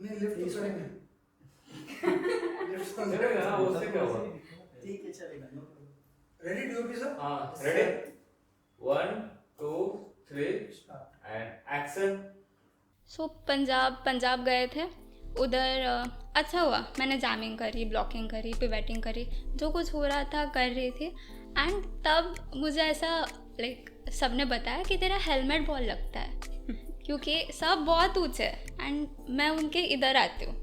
नहीं लिफ्ट तो करेंगे लिफ्ट तो चलेगा ना, उससे क्या हुआ? ठीक है चलेगा, no problem. Ready DOP sir हाँ, ready, 1 2 3 and action. So Punjab गए थे उधर। अच्छा हुआ मैंने जैमिंग करी, ब्लॉकिंग करी, पिवेटिंग करी, जो कुछ हो रहा था कर रही थी। एंड तब मुझे ऐसा लाइक सबने बताया कि तेरा हेलमेट बहुत लगता है क्योंकि सब बहुत ऊंचे है एंड मैं उनके इधर आती हूँ।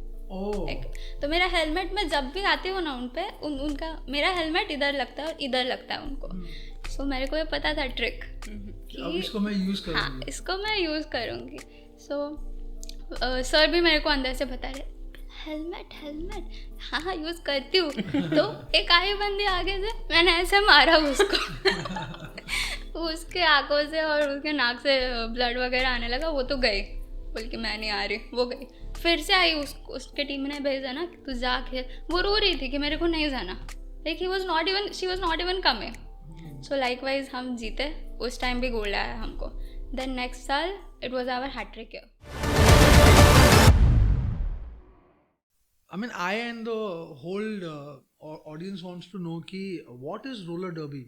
तो मेरा हेलमेट मैं जब भी आती हूँ ना उन पे उनका मेरा हेलमेट इधर लगता है और इधर लगता है उनको। सो मेरे को ये पता था ट्रिक अब इसको मैं यूज करूंगी। हाँ इसको मैं यूज़ करूँगी। सो सर भी मेरे को अंदर से बता रहे हेलमेट हेलमेट, हाँ हाँ यूज़ करती हूँ। तो एक आई बंदी आगे से मैंने ऐसे मारा उसको उसके आंखों से और उसके नाक से ब्लड वगैरह आने लगा। वो तो गई, बोल के मैं नहीं आ रही, वो गई। फिर से आई, उसके टीम ने भेजा ना कि तू जा खेल। वो रो रही थी कि मेरे को नहीं जाना, like she was not even coming. So likewise हम जीते, उस टाइम भी गोल्ड आया हमको। देन नेक्स्ट साल it was our hat trick year. I mean, I and the whole audience wants to know ki what is roller derby?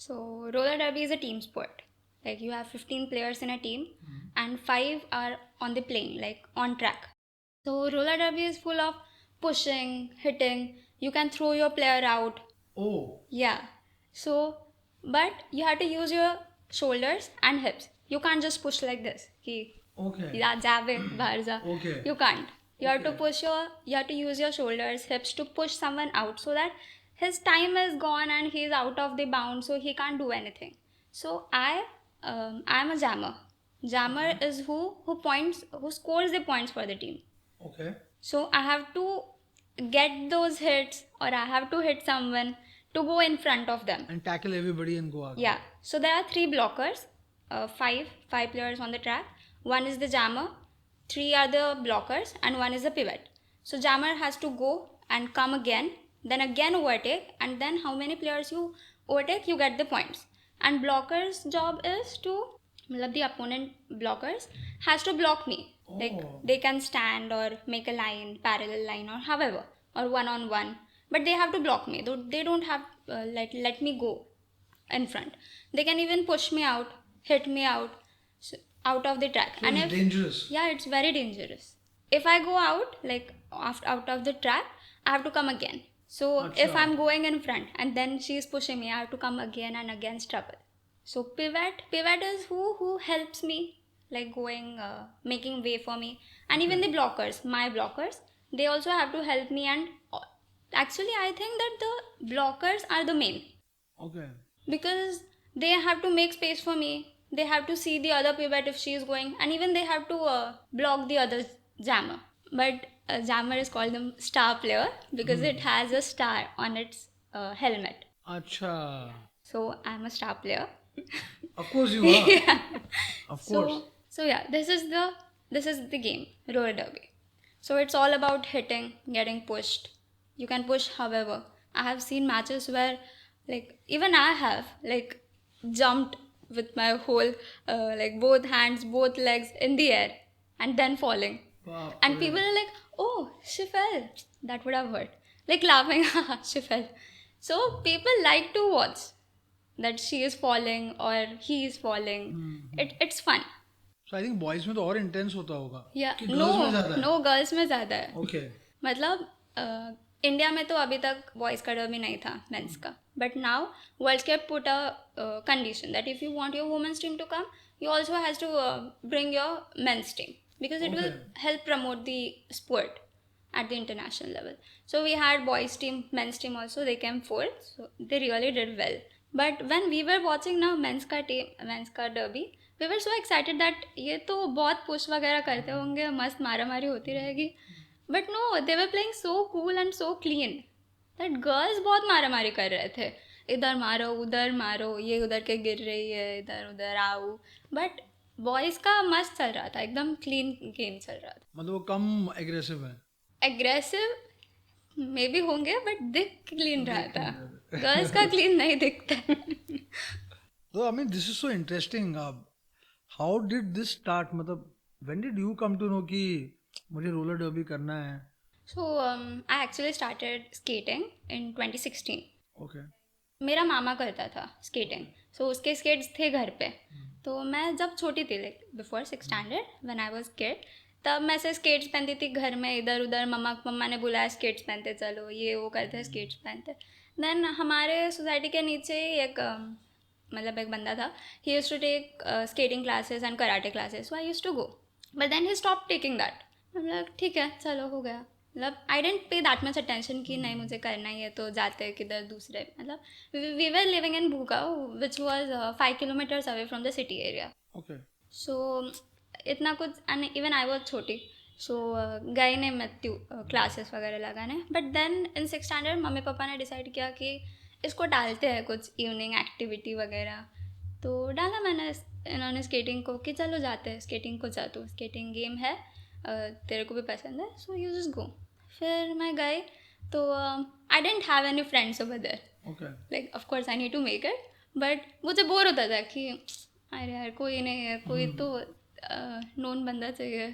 So roller derby is a team sport. Like you have 15 players in a team and 5 are on the plane, like on track. So roller derby is full of pushing, hitting. You can throw your player out. Oh, Yeah. So, but you have to use your shoulders and hips. You can't just push like this. Ki, okay. jabe, bahar ja. Okay. You can't. You have to you have to use your shoulders, hips to push someone out so that his time is gone and he is out of the bound, so he can't do anything. So I'm a jammer. Jammer is who scores the points for the team. Okay. So I have to get those hits or I have to hit someone to go in front of them. And tackle everybody and go out. Yeah. So there are 3 blockers, five players on the track. One is the jammer, 3 are the blockers, and 1 is the pivot. So jammer has to go and come again, then again overtake, and then how many players you overtake, you get the points. And blockers' job is to, the opponent blockers has to block me. Like they can stand or make a line, parallel line, or however, or one-on-one, but they have to block me. They don't have let me go in front. They can even push me out, hit me out, out of the track. So And it's dangerous. yeah, it's very dangerous. If I go out, like out of the track, I have to come again. So if I'm going in front and then she is pushing me, I have to come again and again struggle. So pivot is who helps me, like going, making way for me. And even the blockers, my blockers, they also have to help me. And actually I think that the blockers are the main, Okay. because they have to make space for me. They have to see the other pivot if she is going, and even they have to block the other jammer. But jammer is called the star player because it has a star on its helmet. Acha. So I'm a star player. Of course you are. Yeah. Of course. So yeah, this is the game, roller derby. So it's all about hitting, getting pushed. You can push however. I have seen matches where, like, even I have like jumped with my whole like both hands, both legs in the air and then falling. Baap And re. people are like, oh, she fell. That would have hurt. Like laughing, haha, she fell. So people like to watch that she is falling or he is falling. It's fun. So I think boys में तो और intense होता होगा. Yeah. कि girls में ज़्यादा है? No, girls में ज़्यादा है. Okay. मतलब इंडिया में तो अभी तक बॉयज़ का डर्बी नहीं था, मेंस का. But now world cup put a condition that if you want your women's team to come, you also has to bring your men's team because it will help promote the sport at the international level. So we had boys team, men's team also. They came fourth, so they really did well. But when we were watching now men's का derby, we were so excited that ये तो बहुत push वगैरह करते होंगे, मस्त मारामारी होती रहेगी. But no, they were playing so cool and so clean that girls बहुत मारामारी कर रहे थे. इधर मारो, उधर मारो, ये उधर के गिर रही है, इधर उधर आओ. बट बॉयज़ का मस्त चल रहा था, एकदम क्लीन गेम चल रहा था. मतलब वो कम aggressive है. एग्रेसिव मे भी होंगे बट दिख क्लीन रहा था. गर्ल्स का क्लीन नहीं दिखता. So I mean this is so interesting. How did this start? मतलब when did you come to know कि मुझे रोलर डर्बी करना है. So I actually started skating in 2016. Okay. मेरा मामा करता था स्केटिंग, सो उसके स्केट्स थे घर पे. तो मैं जब छोटी थी, like before 6th standard when I was kid, तब मैं से स्केट्स पहनती थी घर में इधर उधर. मम्मा ने बुलाया स्केट्स पहनते चलो, ये वो करते स्केट्स पहनते. देन हमारे सोसाइटी के नीचे ही एक मतलब एक बंदा था. He used to take skating classes and karate classes, so I used to go. But then he stop taking that. मतलब ठीक है चलो हो गया. मतलब I didn't pay that much attention कि नहीं मुझे करना ही है तो जाते हैं किधर दूसरे. मतलब we were living in Bhugaon which was 5 kilometres away from the city area. Okay. So इतना कुछ, एंड इवन आई वॉज छोटी, सो गई नहीं मैं क्लासेस वगैरह लगाने. But then in 6th standard mummy papa ने डिसाइड किया कि इसको डालते हैं कुछ इवनिंग एक्टिविटी वगैरह. तो डाला मैंने इन्होंने स्केटिंग को कि चलो जाते हैं स्केटिंग को, जा तू स्केटिंग गेम है तेरे को भी पसंद है, सो यू जस्ट गो. फिर मैं गई तो I didn't have any friends over there. Okay. Like of course I need to make it, but मुझे बोर होता था कि अरे यार कोई नहीं है, कोई तो नोन बंदा चाहिए.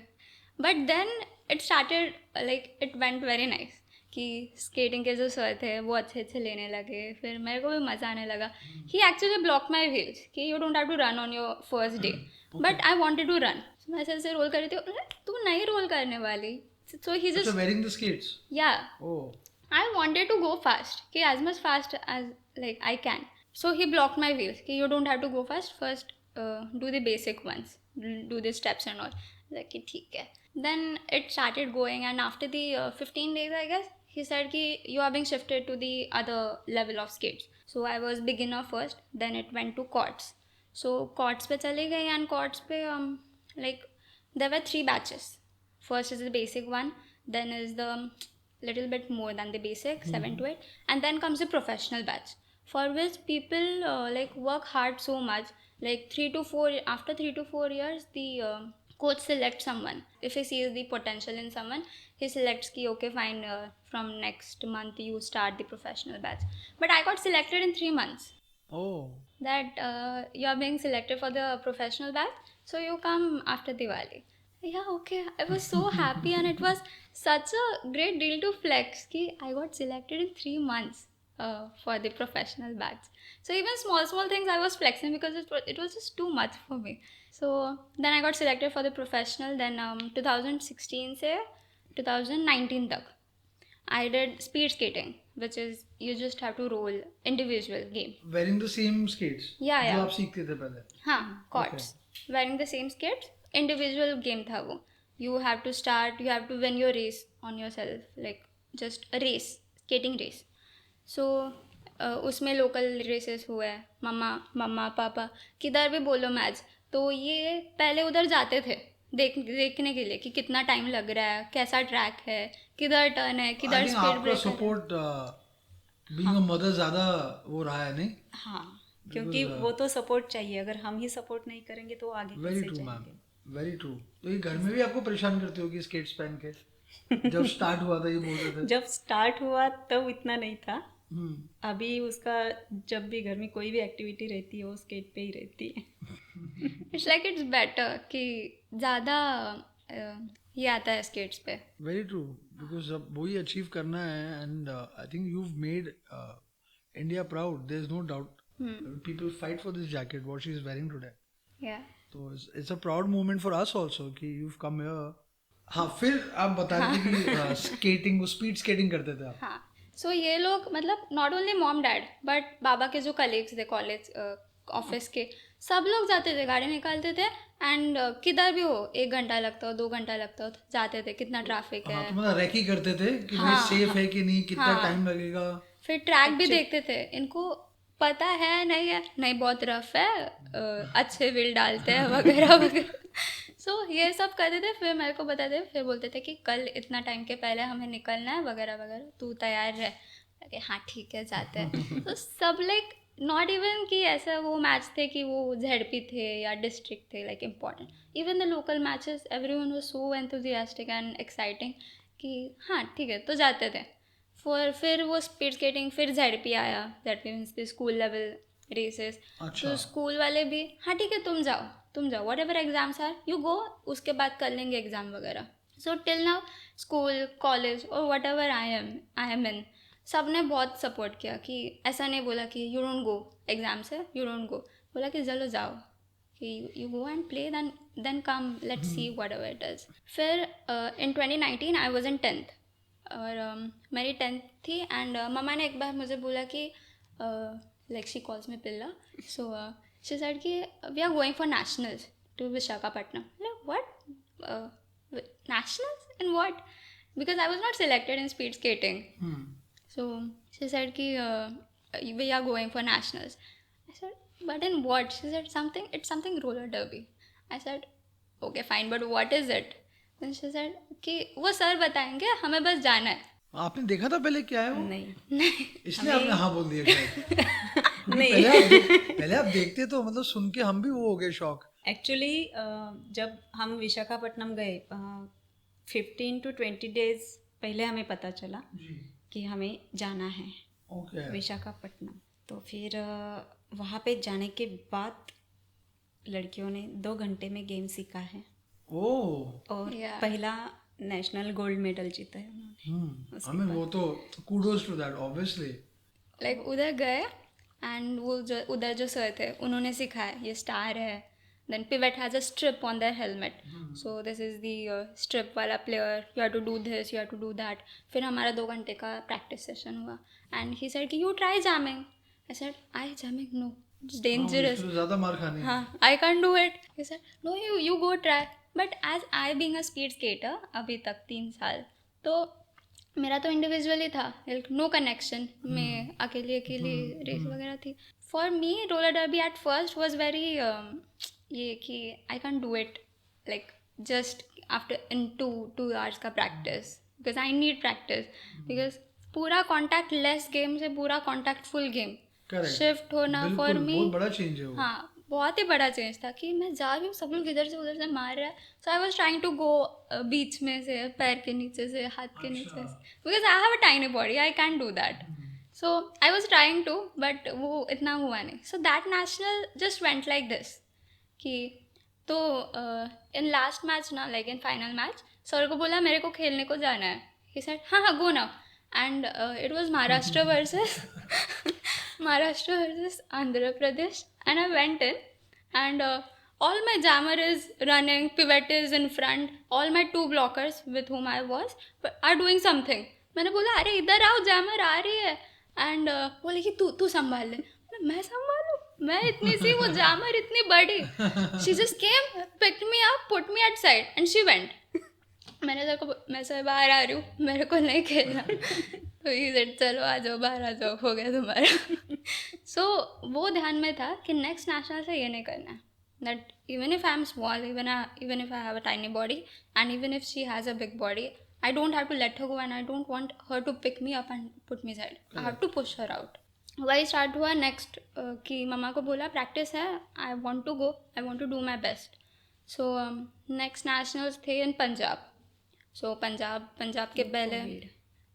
But then it started, like it went very nice कि स्केटिंग के जो सर थे वो अच्छे अच्छे लेने लगे. फिर मेरे को भी मज़ा आने लगा. He actually block my wheels कि you don't have to run on your first day, but I wanted to run. मैं ऐसे रोल कर रही थी, "अरे, तू नहीं रोल करने वाली." सो ही So just wearing the skates. या Oh. I wanted to go fast, कि as much fast as like I can. So he blocked my wheels, कि you don't have to go fast. First, do the basic ones, do the steps and all. Like कि ठीक है. Then it started going, and after the 15 days, I guess, he said कि you are being shifted to the other level of skates. So I was beginner first. Then it went to quads. So quads पे चली गई, and quads पे like there were 3 batches. First is the basic one, then is the little bit more than the basic, 7 to 8, and then comes the professional batch, for which people like work hard so much. Like 3 to 4, after 3 to 4 years, the coach selects someone. If he sees the potential in someone, he selects ki okay fine, from next month you start the professional batch. But I got selected in 3 months. Oh. That you are being selected for the professional batch, so you come after Diwali. Yeah, okay. I was so happy, and it was such a great deal to flex कि I got selected in 3 months for the professional batch. So even small things I was flexing because it was just too much for me. So then I got selected for the professional. Then 2016 से 2019 तक I did speed skating, which is you just have to roll individual game. Wearing the same skates. Yeah. जो आप सीखते थे पहले. हाँ, quads. Wearing the same skates. Individual game था वो. You have to start, you have to win your race on yourself, like just a race, skating race. So उसमें local races हुए, मम्मा पापा किधर भी बोलो मैच, तो ये पहले उधर जाते थे देखने के लिए कि कितना टाइम लग रहा है, कैसा ट्रैक है, किधर टर्न है, किधर स्पीड ब्रेक है. सपोर्ट बीइंग अ मदर ज़्यादा वो रहा है नहीं. हाँ, क्योंकि वो तो सपोर्ट चाहिए. अगर हम ही सपोर्ट नहीं करेंगे तो आगे वेरी कैसे ट्रू मैम, जाएंगे. Very true. तो ये घर में भी आपको परेशान करते हो कि स्केट्स पहन के जब स्टार्ट हुआ था ये बोलते थे. जब स्टार्ट हुआ तब इतना नहीं था. अभी उसका जब भी घर में कोई भी एक्टिविटी रहती है वो स्केट पे ही रहती है. इट्स लाइक इट्स बेटर कि ज़्यादा ये आता है स्केट्स पे. वेरी ट्रू, बिकॉज अब वही अचीव करना है. And I think you have made India proud. There is no doubt. People fight for this jacket what she is wearing today. या तो it's a proud moment for us also कि you have come here. हाँ, फिर आप बता रहे थे कि स्केटिंग, स्पीड स्केटिंग करते थे आप. हाँ, सो ये लोग मतलब not only mom dad but बाबा के जो कलीग्स थे कॉलेज ऑफिस के, सब लोग जाते थे, गाड़ी निकालते थे. एंड किधर भी हो 1 घंटा लगता हो 2 घंटा लगता हो, जाते थे. कितना ट्रैफिक हाँ, है. तो मतलब रेकी करते थे कि भाई सेफ है कि नहीं, कितना टाइम लगेगा. फिर ट्रैक भी देखते थे. इनको पता है नहीं बहुत रफ है, अच्छे व्हील डालते हैं वगैरह वगैरह. सो ये सब करते थे. फिर मेरे को बताते, फिर बोलते थे कि कल इतना टाइम के पहले हमें निकलना है वगैरह वगैरह, तू तैयार रह. हाँ ठीक है जाते हैं. तो सब लाइक नॉट इवन कि ऐसा वो मैच थे कि वो ZP थे या डिस्ट्रिक्ट थे like important. Even the local matches everyone was so enthusiastic and exciting कि हाँ ठीक है तो जाते थे. फिर वो स्पीड स्केटिंग, फिर ZP आया. ZP means the school level races. तो स्कूल वाले भी हाँ ठीक है तुम जाओ whatever exams are you go, उसके बाद कर लेंगे एग्ज़ाम वगैरह. So till now school college और whatever I am in, सब ने बहुत सपोर्ट किया कि ऐसा नहीं बोला कि यू डोंट गो एग्जाम से, यू डोंट गो, बोला कि चलो जाओ, कि you go and play then come let's see whatever it is. फिर in 2019 I was in 10th और मेरी 10th थी एंड मम्मा ने एक बार मुझे बोला कि लाइक शी कॉल्स मी पिल्ला, सो शी सेड कि we are going for nationals to Visakhapatnam. Like what nationals in what? Because I was not selected in speed skating. So she said ki we are going for nationals. I said, but in what? She said it's something roller derby. I said, okay fine, but what is it? Then she said कि वो sir बताएंगे, हमें बस जाना है. आपने देखा था पहले क्या है वो? नहीं इसलिए आपने हाँ बोल दिया शायद. नहीं पहले आप देखते तो मतलब सुन के हम भी वो हो गए शॉक. एक्चुअली जब हम विशाखापट्टनम गए 15 to 20 डेज पहले हमें पता चला कि हमें जाना है ओके. विशाखापट्टनम. तो फिर वहाँ पे जाने के बाद लड़कियों ने 2 घंटे में गेम सीखा है ओह. और Yeah. पहला नेशनल गोल्ड मेडल जीता है उन्होंने. I mean वो तो kudos to that obviously. Like उधर गए एंड वो जो उधर जो सर थे उन्होंने सिखाया ये स्टार है. Then pivot has a strip on there helmet, so this is the strip वाला player, you have to do this, you have to do that. फिर हमारा 2 घंटे का प्रैक्टिस सेशन हुआ एंड ही सेड कि you try jamming. I said I jamming no, it's dangerous. इससे ज़्यादा मार खानी. हाँ, I can do it. He said no you go try. But as I being a speed skater अभी तक 3 साल, तो मेरा तो इंडिविजुअली था, नो कनेक्शन में, अकेली रेस वगैरह थी. For me roller derby at first was very ये कि आई can do it like just after in 2 hours का practice, because I need practice. Because पूरा कॉन्टैक्ट लेस गेम से पूरा कॉन्टैक्ट फुल गेम शिफ्ट होना फॉर मी बहुत बड़ा change है वो. हाँ, बहुत ही बड़ा चेंज था कि मैं जा रही हूँ, सब लोग इधर से उधर से मार रहा है. So I was trying to go बीच में से, पैर के नीचे से, हाथ के नीचे से, because I have a tiny body, I can do that. So I was trying to, but वो इतना हुआ नहीं. So that national just went like this कि तो इन लास्ट मैच ना, like in final match, sir को बोला मेरे को खेलने को जाना है. ही सेड हाँ go now. And it was Maharashtra versus Andhra Pradesh. And I went in and all my jammer is running, pivot is in front, all my 2 blockers with whom I was are doing something. मैंने बोला अरे इधर आओ, jammer आ रही है. And बोले कि तू संभाल ले. मैं संभालूँ? मैं इतनी सी, वो जैमर इतनी बड़ी. She just came, picked me up, put me at side and she went. मैंने सर को, मैं सर बाहर आ रही हूँ, मेरे को नहीं खेलना. तो ही सेड चलो आ जाओ, बाहर आ जाओ, हो गया तुम्हारा. सो वो ध्यान में था कि नेक्स्ट नेशनल से ये नहीं करना है. That even if I am small, even if I have a tiny body and even if she has a big body, I don't have to let her go and I don't want her to pick me up and put me side. I have to push her out. वही start हुआ next कि मम्मा को बोला practice है, I want to go, I want to do my best. So next nationals थे इन पंजाब. सो पंजाब के पहले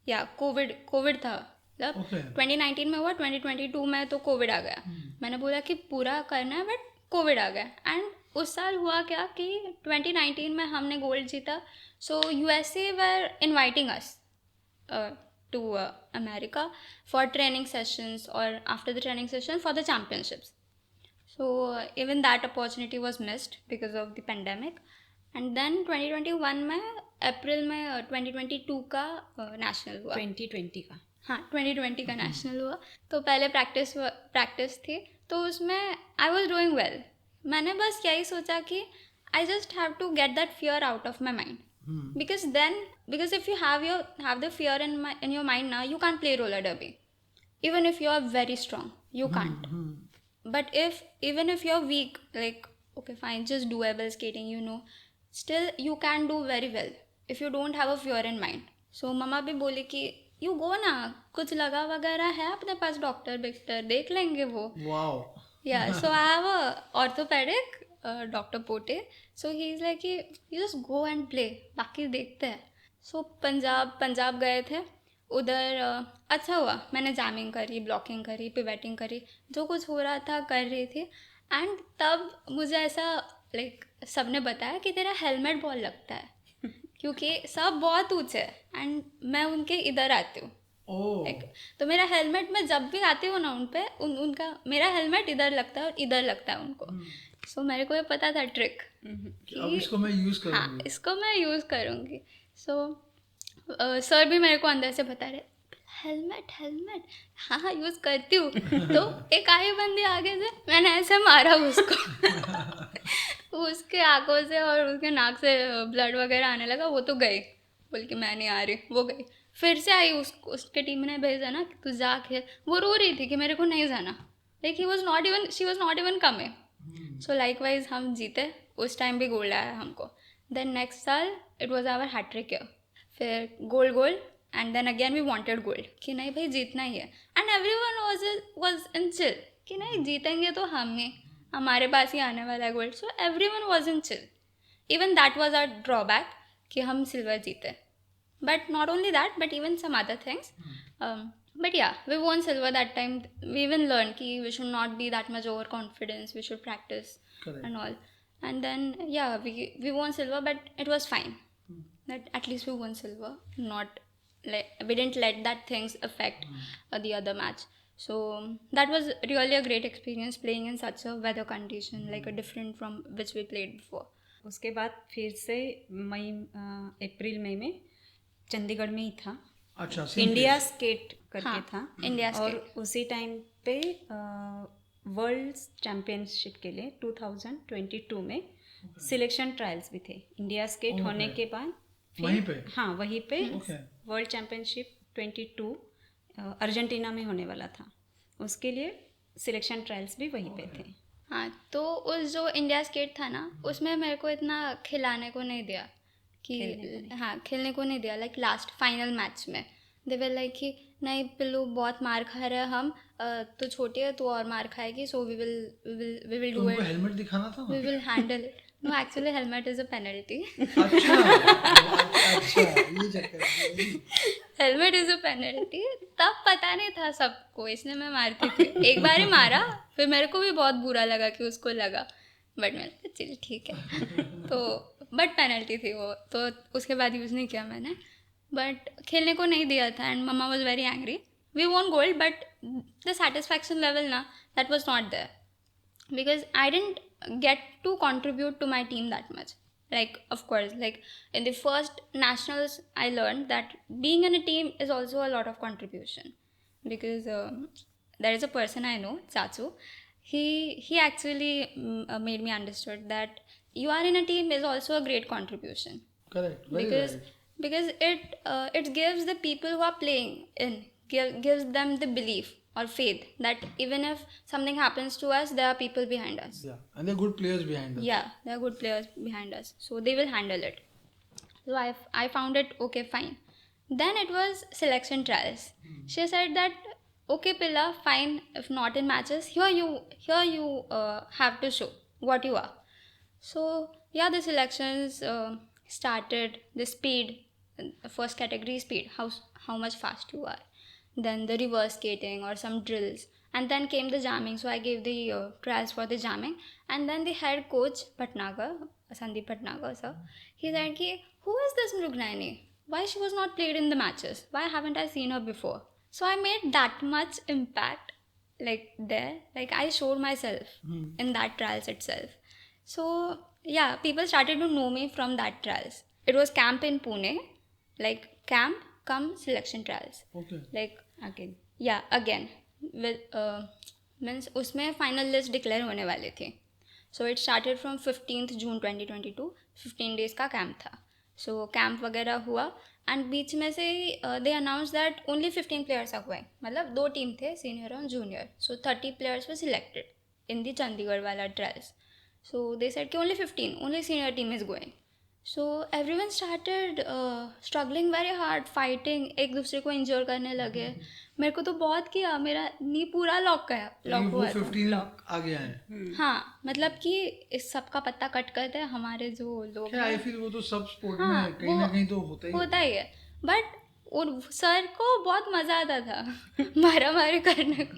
या कोविड था, मतलब 2019 में हुआ, 2022 में तो कोविड आ गया. मैंने बोला कि पूरा करना है, बट कोविड आ गया. एंड उस साल हुआ क्या कि 2019 में हमने गोल्ड जीता. So USA were inviting us to America for training sessions और after the training session for the championships. So even that opportunity was missed because of the pandemic. And then 2021 में अप्रैल में 2022 का नेशनल हुआ. 2020 का, हाँ 2020 का national हुआ. तो पहले प्रैक्टिस थी, तो उसमें आई वॉज डूइंग वेल. मैंने बस यही सोचा कि I just have to get that fear out of my mind. Because if you have the fear in your mind ना, you can play roller derby. Even if you are very strong, you can't. But even if you're weak, like okay fine, just doable skating, you know, still you can do very well if you don't have a fear in mind. So मम्मा भी बोली कि you गो ना, कुछ लगा वगैरह है अपने पास, doctor देख लेंगे वो. Wow. Yeah, so I have a orthopedic Dr. Pote. So he is like कि you just go and play, बाकी देखते हैं. So पंजाब गए थे. उधर अच्छा हुआ, मैंने जैमिंग करी, ब्लॉकिंग करी, पिवेटिंग करी, जो कुछ हो रहा था कर रही थी. एंड तब मुझे ऐसा लाइक सबने बताया कि तेरा हेलमेट बहुत लगता है क्योंकि सब बहुत ऊंचे है एंड मैं उनके इधर आती हूँ Oh. तो मेरा हेलमेट मैं जब भी आती हूँ ना उन पे उनका मेरा हेलमेट इधर लगता है और इधर लगता है उनको. सो मेरे को ये पता था ट्रिक अब इसको मैं यूज हाँ करूंगी. इसको मैं यूज़ करूँगी. सो सर भी मेरे को अंदर से बता रहे हेलमेट हेलमेट हाँ हाँ यूज़ करती हूँ. तो एक आई बंदी आगे से मैंने ऐसे मारा उसको उसके आंखों से और उसके नाक से ब्लड वगैरह आने लगा. वो तो गई बोल के मैं नहीं आ रही. वो गई फिर से आई उसके टीम ने भेजा ना कि तू जा खेल. वो रो रही थी कि मेरे को नहीं जाना. Like she was not even coming. So likewise हम जीते. उस टाइम भी गोल्ड आया हमको. देन नेक्स्ट साल it was our hat trick year. फिर gold and then again we wanted gold कि नहीं भाई जीतना ही है. And everyone was in chill कि नहीं जीतेंगे तो हमारे पास ही आने वाला है gold. So everyone was in chill. Even that was our drawback कि हम सिल्वर जीते. But not only that, but even some other things. But yeah, we won silver that time. We even learned कि we should not be that much overconfident. We should practice. Correct. And all. And then yeah, we won silver, but it was fine. That at least we won silver. We didn't let that things affect the other match. So that was really a great experience playing in such a weather condition, like a different from which we played before. उसके बाद फिर से अप्रैल मई में चंडीगढ़ में ही था. अच्छा. India skate करके हाँ, था. इंडिया और स्केट. उसी टाइम पे वर्ल्ड चैम्पियनशिप के लिए 2022 में सिलेक्शन ट्रायल्स भी थे. India skate Okay. होने के बाद वहीं पे? हाँ वहीं पे Okay. वर्ल्ड चैम्पियनशिप 22 अर्जेंटीना में होने वाला था. उसके लिए सिलेक्शन ट्रायल्स भी वहीं पे थे. हाँ तो उस जो इंडिया स्केट था ना उसमें मेरे को इतना खिलाने को नहीं दिया कि हाँ खेलने को नहीं दिया. लाइक लास्ट फाइनल मैच में दे वर लाइक कि नहीं पिल्लू बहुत मार खा रहे हैं हम. तो छोटी है तो और मार खाएगी. सो वी विल डू तुमको इट. हेलमेट दिखाना था वी ना. Will handle it. No actually helmet is a penalty. अच्छा. अच्छा ये चक्कर है. Helmet is a penalty. तब पता नहीं था सबको इसलिए मैं मारती थी. एक बार ही मारा फिर मेरे को भी बहुत बुरा लगा कि उसको लगा. बट मैंने चलिए ठीक है. तो बट पेनल्टी थी वो. तो उसके बाद यूज़ नहीं किया मैंने. बट खेलने को नहीं दिया था एंड मम्मा was very angry. We want gold but the satisfaction level ना that was not there because I didn't get to contribute to my team that much. Like of course like in the first nationals I learned that being in a team is also a lot of contribution because there is a person I know, Chachu. He actually made me understood that you are in a team is also a great contribution. Correct. Very because it gives the people who are playing in gives them the belief or faith that even if something happens to us, there are people behind us. Yeah, and there are good players behind us. Yeah, there are good players behind us. So they will handle it. So I found it okay, fine. Then it was selection trials. She said that, okay, Pilla, fine, if not in matches, here you have to show what you are. So yeah, the selections started, the speed, first category speed, how much fast you are. Then the reverse skating or some drills, and then came the jamming. So I gave the trials for the jamming, and then the head coach Bhatnagar, Sandeep Bhatnagar sir, he said ki, who is this Mrugnani? Why she was not played in the matches? Why haven't I seen her before? So I made that much impact like there, like I showed myself in that trials itself. So yeah, people started to know me from that trials. It was camp in Pune, like camp come selection trials. Okay. Like again with means उसमें final list declare होने वाले थे. So it started from 15th June 2022. 15 days का camp था. So camp वगैरह हुआ and बीच में से they announce that only 15 players are going. मतलब 2 टीम थे, सीनियर और junior. So 30 players were selected in the Chandigarh वाला ट्रायल्स. सो दे सेड कि only 15, only senior team is going. So everyone started struggling very hard, fighting, एक दूसरे को injure करने लगे. मेरे को तो बहुत किया, मेरा नी पूरा लॉक हुआ था. 15 आ गया है. हाँ मतलब कि इस सब का पत्ता कट करते हैं हमारे जो लोग आई फील वो तो सब स्पोर्ट हाँ, में कहीं ना कहीं तो होता ही है. बट सर को बहुत मजा आता था मारा मारी करने को.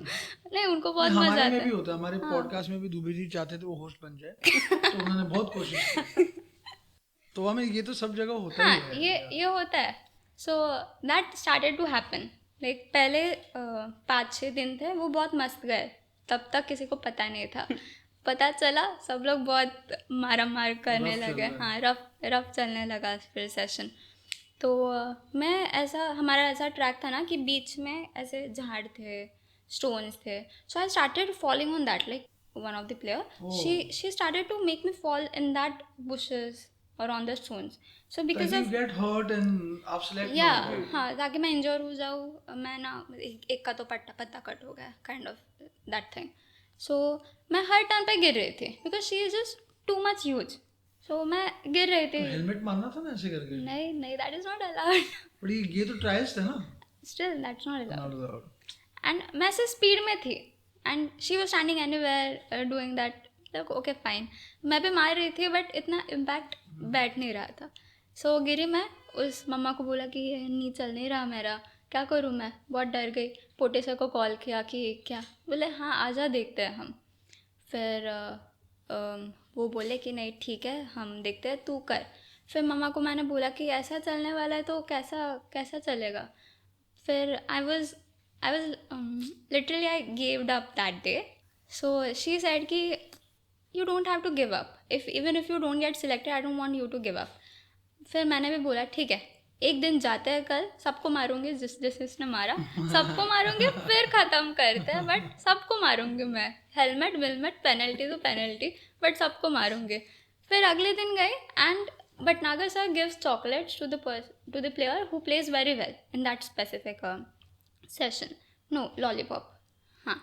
नहीं उनको बहुत मजा आता में भी होता है. हमारे पॉडकास्ट में भी दुबे जी चाहते थे वो होस्ट बन जाए तो उन्होंने बहुत कोशिश की. तो हमें ये तो सब जगह होता हाँ ही है. ये होता है. So that started to happen. Like पहले 5-6 दिन थे वो बहुत मस्त गए, तब तक किसी को पता नहीं था. पता चला सब लोग बहुत मारा मार करने Rough चल लगे. रहा है. हाँ, रफ चलने लगा फिर सेशन. तो मैं ऐसा, हमारा ऐसा ट्रैक था ना कि बीच में ऐसे झाड़ थे, स्टोन्स थे. So I started falling on that. Like one of the player, she started to make me fall in that bushes or on the stones. So because ताकि of you get hurt and आप select yeah, ना हो. हाँ, ताकि मैं इंजर हो जाऊँ. मैं ना एक का तो पत्ता कट हो गया, kind of that thing. So मैं हर टर्न पे गिर रही थी because she is just too much huge. So मैं गिर रही थी. हेलमेट मारना था ना ऐसे करके. नहीं, दैट इज नॉट अलाउड. पर ये तो ट्रायल्स थे ना. Still that's not allowed. Not allowed. And मैं ऐसे स्पीड में थी and she was standing anywhere doing that. Okay fine, मैं भी मार रही थी बट इतना इम्पैक्ट बैठ नहीं रहा था. सो गिरी मैं. उस मम्मा को बोला कि ये नहीं चल नहीं रहा मेरा, क्या करूँ मैं. बहुत डर गई. पोटे सर को कॉल किया कि क्या. बोले हाँ आजा देखते हैं हम. फिर वो बोले कि नहीं ठीक है हम देखते हैं, तू कर. फिर मम्मा को मैंने बोला कि ऐसा चलने वाला है तो कैसा चलेगा. फिर I was literally I gave up that day. So she said कि you don't have to give up. Even if you don't get selected, I don't want you to give up. फिर मैंने भी बोला ठीक है, एक दिन जाते हैं, कल सबको मारूंगी जिसने मारा सबको मारूंगी, फिर ख़त्म करते हैं. बट सबको मारूंगी मैं. हेलमेट विलमेट पेनल्टी तो पेनल्टी, बट सबको मारूंगी. फिर अगले दिन गए and Bhatnagar sir gives chocolates to the player who plays very well in that specific session. No, lollipop. हाँ,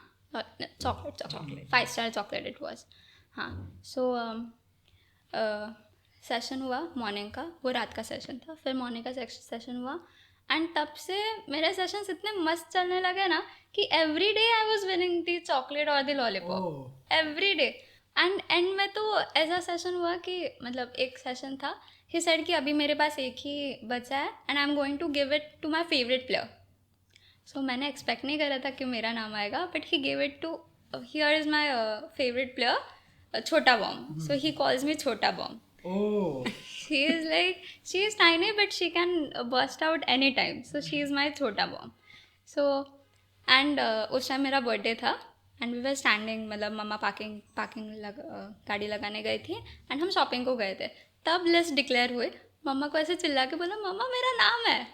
chocolate. 5-star chocolate it was. हाँ, so सेशन हुआ मॉर्निंग का. वो रात का सेशन था. फिर मॉर्निंग का सेशन हुआ एंड तब से मेरे सेशंस इतने मस्त चलने लगे ना कि every day I was winning the chocolate और दी लॉलीपॉप एवरी डे. एंड में तो ऐसा सेशन हुआ कि मतलब एक सेशन था, ही सेड कि अभी मेरे पास एक ही बचा है and I am going to give it to my favourite player. So मैंने एक्सपेक्ट नहीं करा था कि मेरा नाम आएगा, but he give it to, here is my favourite player छोटा bomb. So he calls me छोटा bomb. Oh. she is tiny but she can burst out anytime. So she is my छोटा बॉम्ब. So and उस time मेरा birthday था and we were standing, मतलब मम्मा parking गाड़ी लगाने गई थी एंड हम शॉपिंग को गए थे. तब लिस्ट डिक्लेयर हुए. मम्मा को ऐसे चिल्ला के बोला मम्मा मेरा नाम है.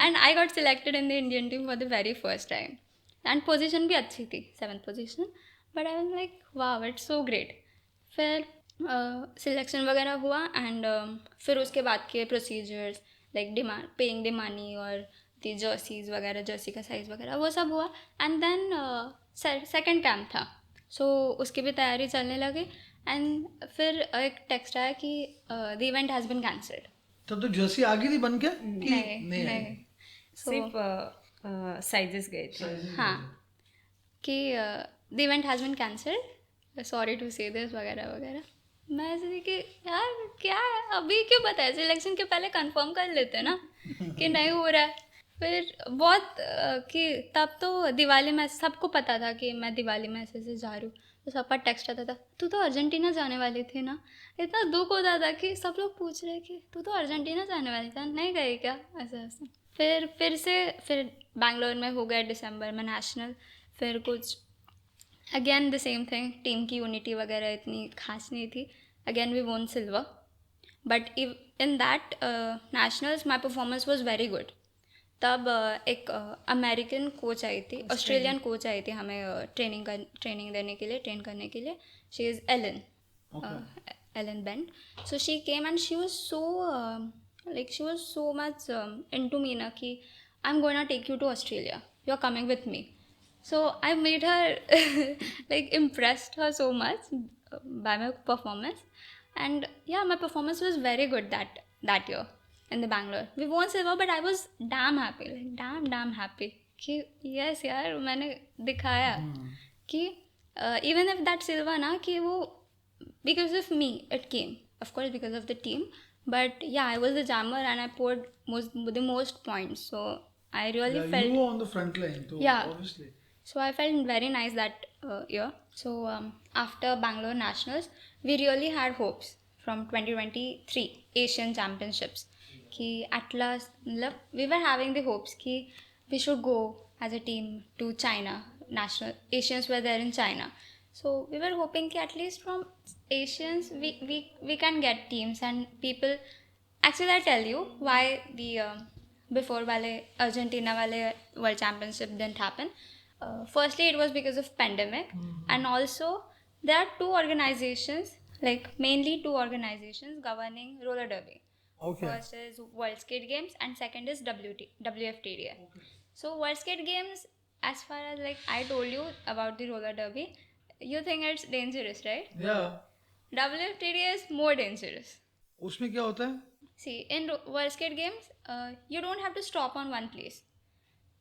And I got selected in the Indian team for the very first time. And position भी अच्छी थी, 7th position. But I was like wow, it's so great. फिर सिलेक्शन वगैरह हुआ एंड फिर उसके बाद के procedures like paying the money और दी जर्सीज वगैरह, जर्सी का साइज़ वगैरह वो सब हुआ. एंड देन सेकेंड कैंप था. सो उसकी भी तैयारी चलने लगी एंड फिर एक टेक्स्ट आया कि the event has been cancelled. तब तो जर्सी आ गई थी बन के नहीं. सिर्फ साइजेस गए थे. हाँ, कि the event has been cancelled, sorry to say this वगैरह वगैरह. मैं ऐसे थी कि यार क्या है, अभी क्यों बताया, सिलेक्शन के पहले कंफर्म कर लेते ना कि नहीं हो रहा है. फिर बहुत कि तब तो दिवाली में सबको पता था कि मैं दिवाली में ऐसे जा रही हूँ. तो सबका टेक्स्ट आता था तू तो अर्जेंटीना जाने वाली थी ना. इतना दुख होता था कि सब लोग पूछ रहे कि तू तो अर्जेंटीना जाने वाली था, नहीं गई क्या, ऐसे. फिर बैंगलोर में हो गया दिसंबर में नेशनल. फिर कुछ again the same thing, team की यूनिटी वगैरह इतनी खास नहीं थी. अगेन वी वोन silver. But in that nationals my performance was very good. तब एक अमेरिकन कोच आई थी, ऑस्ट्रेलियन कोच आई थी हमें ट्रेनिंग देने के लिए, ट्रेन करने के लिए. She is hell bent. So she came and she was so much into me ना कि I am going to take you to Australia, you are coming with me. So I made her like impressed her so much by my performance. And yeah, my performance was very good that year in the Bangalore. We won silver, but I was damn happy, like damn happy कि yes यार मैंने दिखाया कि even if that silver ना कि वो because of me it came, of course because of the team, but yeah I was the jammer and I poured the most points. So I really felt you were on the front line, so yeah, obviously. So I felt very nice that year. So after Bangalore Nationals, we really had hopes from 2023 Asian Championships. कि at last मतलब we were having the hopes कि we should go as a team to China. National Asians were there in China, so we were hoping कि at least from Asians we can get teams and people. Actually, I'll tell you why the before wale Argentina wale World Championship didn't happen. Firstly, it was because of pandemic, and also there are two organizations, like mainly two organizations governing roller derby. Okay. First is World Skate Games and second is WFTDA. So World Skate Games, as far as like I told you about the roller derby, you think it's dangerous, right? Yeah. WFTDA is more dangerous. उसमें क्या होता है? See, in World Skate Games, you don't have to stop on one place.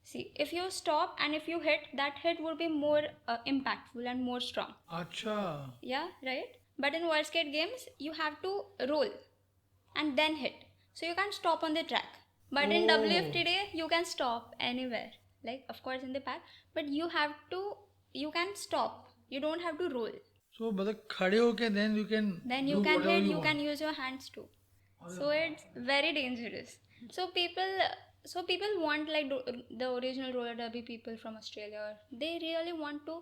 See, if you stop and if you hit, that hit would be more impactful and more strong. अच्छा. Yeah, right? But in World Skate Games, you have to roll and then hit. So you can't stop on the track. But in Oh. WFTDA, you can stop anywhere. Like, of course, in the pack. But you can stop. You don't have to roll. So मतलब खड़े होके then you can. Then do you can whatever hit, you want. can use your hands too. So it's very dangerous. So people want like the original roller derby people from Australia, they really want to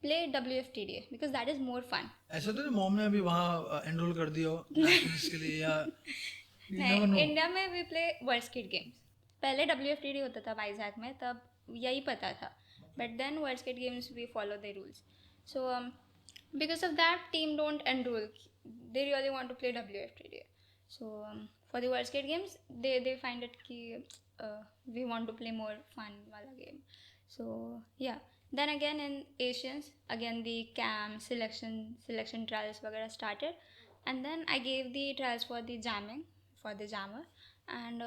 play WFTDA because that is more fun. ऐसा तो नहीं mom ने अभी वहाँ enrol कर दिया हो nationals के लिए या you never know. इंडिया में we play world skate games. पहले WFTDA होता था वाइजैक में, तब यही पता था. But then world skate games we follow the rules. So because of that team don't enrol. They really want to play WFTDA. So for the World Skate Games, they find it ki we want to play more fun wala game. So yeah. Then again in Asians, again the camp selection trials वगैरह started, and then I gave the trials for the jammer, and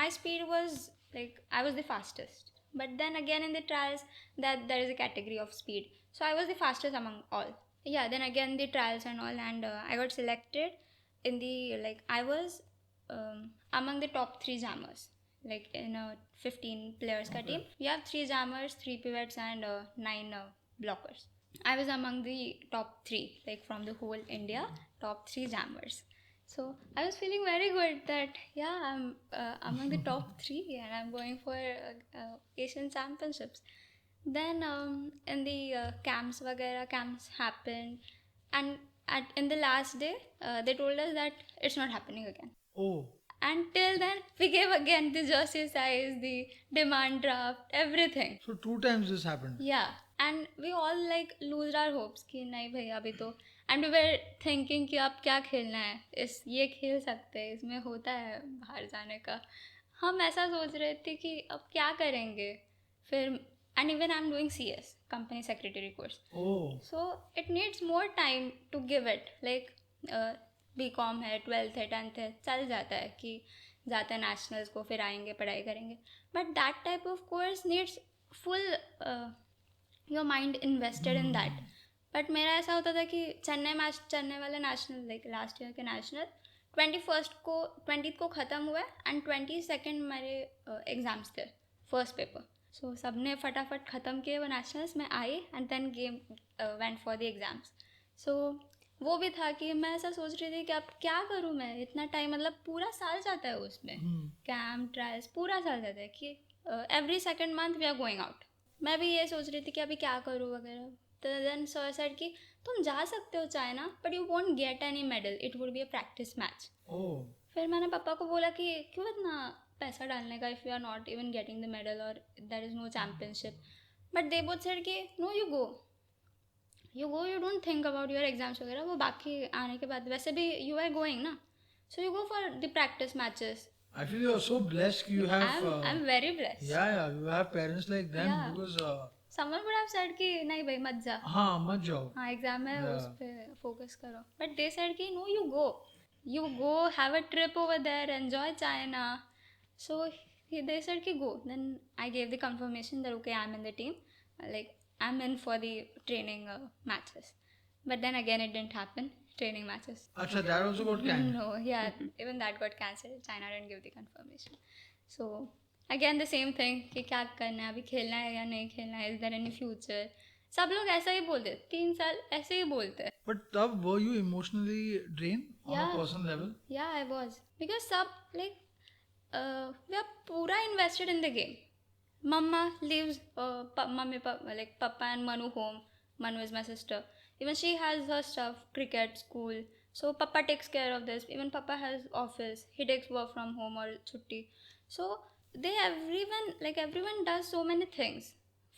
my speed was like I was the fastest. But then again in the trials that there is a category of speed, so I was the fastest among all. Yeah. Then again the trials and all, and I got selected. In the like I was among the top 3 jammers, like in a 15 players ka team. We have 3 jammers, 3 pivots and 9 blockers. I was among the top 3, like from the whole India, top 3 jammers. So I was feeling very good that yeah, I'm among the top 3 and I'm going for Asian Championships. Then in the camps happened, and in the last day, they told us that it's not happening again. Oh. Until then, we gave again the jersey size, the demand draft, everything. So 2 times this happened. Yeah, and we all like lose our hopes कि नहीं भैया अभी तो. And we were thinking कि अब क्या खेलना है, ये खेल सकते हैं, इसमें होता है बाहर जाने का. हम ऐसा सोच रहे थे कि अब क्या करेंगे. फिर and even I'm doing CS, company secretary course. Oh. So it needs more time to give it. Like BCom है, 12th है, 10th है, चल जाता है कि जाते हैं nationals को, फिर आएंगे पढ़ाई करेंगे. But that type of course needs full your mind invested in that. But मेरा ऐसा होता था कि चेन्नई वाले national, like last year के national 20th को ख़त्म हुआ and 22nd मेरे एग्ज़ाम्स थे, फर्स्ट पेपर. सो सबने फटाफट ख़त्म किए वो नेशनल्स में आई, and then game went for the exams. So वो भी था कि मैं ऐसा सोच रही थी कि अब क्या करूँ मैं, इतना टाइम मतलब पूरा साल जाता है उसमें, कैम्प ट्रायल्स पूरा साल जाता है कि every second month we are going out. मैं भी ये सोच रही थी कि अभी क्या करूँ वगैरह. तो देन सर सेड कि तुम जा सकते हो China, but you won't get any medal, it would be a practice match. फिर मैंने पापा को बोला कि क्यों इतना पैसा डालने का if you are not even getting the medal और there is no championship. But they both said कि no, you go, you don't think about your exams वगैरह, वो बाकी आने के बाद वैसे भी यू आर गोइंग ना, so you go for the practice matches. I feel you are so blessed you have. I'm very blessed. Yeah, you have parents like them Yeah. because. Someone would have said कि नहीं भाई मत जा, हाँ मत जाओ. हाँ एग्जाम है Yeah. उस पर फोकस करो. बट दे सेड कि no, you go have a trip over there, enjoy China. So they said कि go. Then I gave the confirmation that okay, I'm in the team, like I'm in for the training matches. But then again it didn't happen, training matches. अच्छा, that also got canned. No, yeah, even that got cancelled. China didn't give the confirmation. So again the same thing कि क्या करना है, अभी खेलना है या नहीं खेलना है, is there any future. सब लोग ऐसा ही बोलते, 3 साल ऐसे ही बोलते हैं. But तब were you emotionally drained on a Yeah. personal level? Yeah, I was. Because सब like we are पूरा invested in the game. Mama leaves like Papa and Manu home. Manu is my sister. Even she has her stuff, cricket, school. So Papa takes care of this. Even Papa has office. He takes work from home or chutti. So everyone does so many things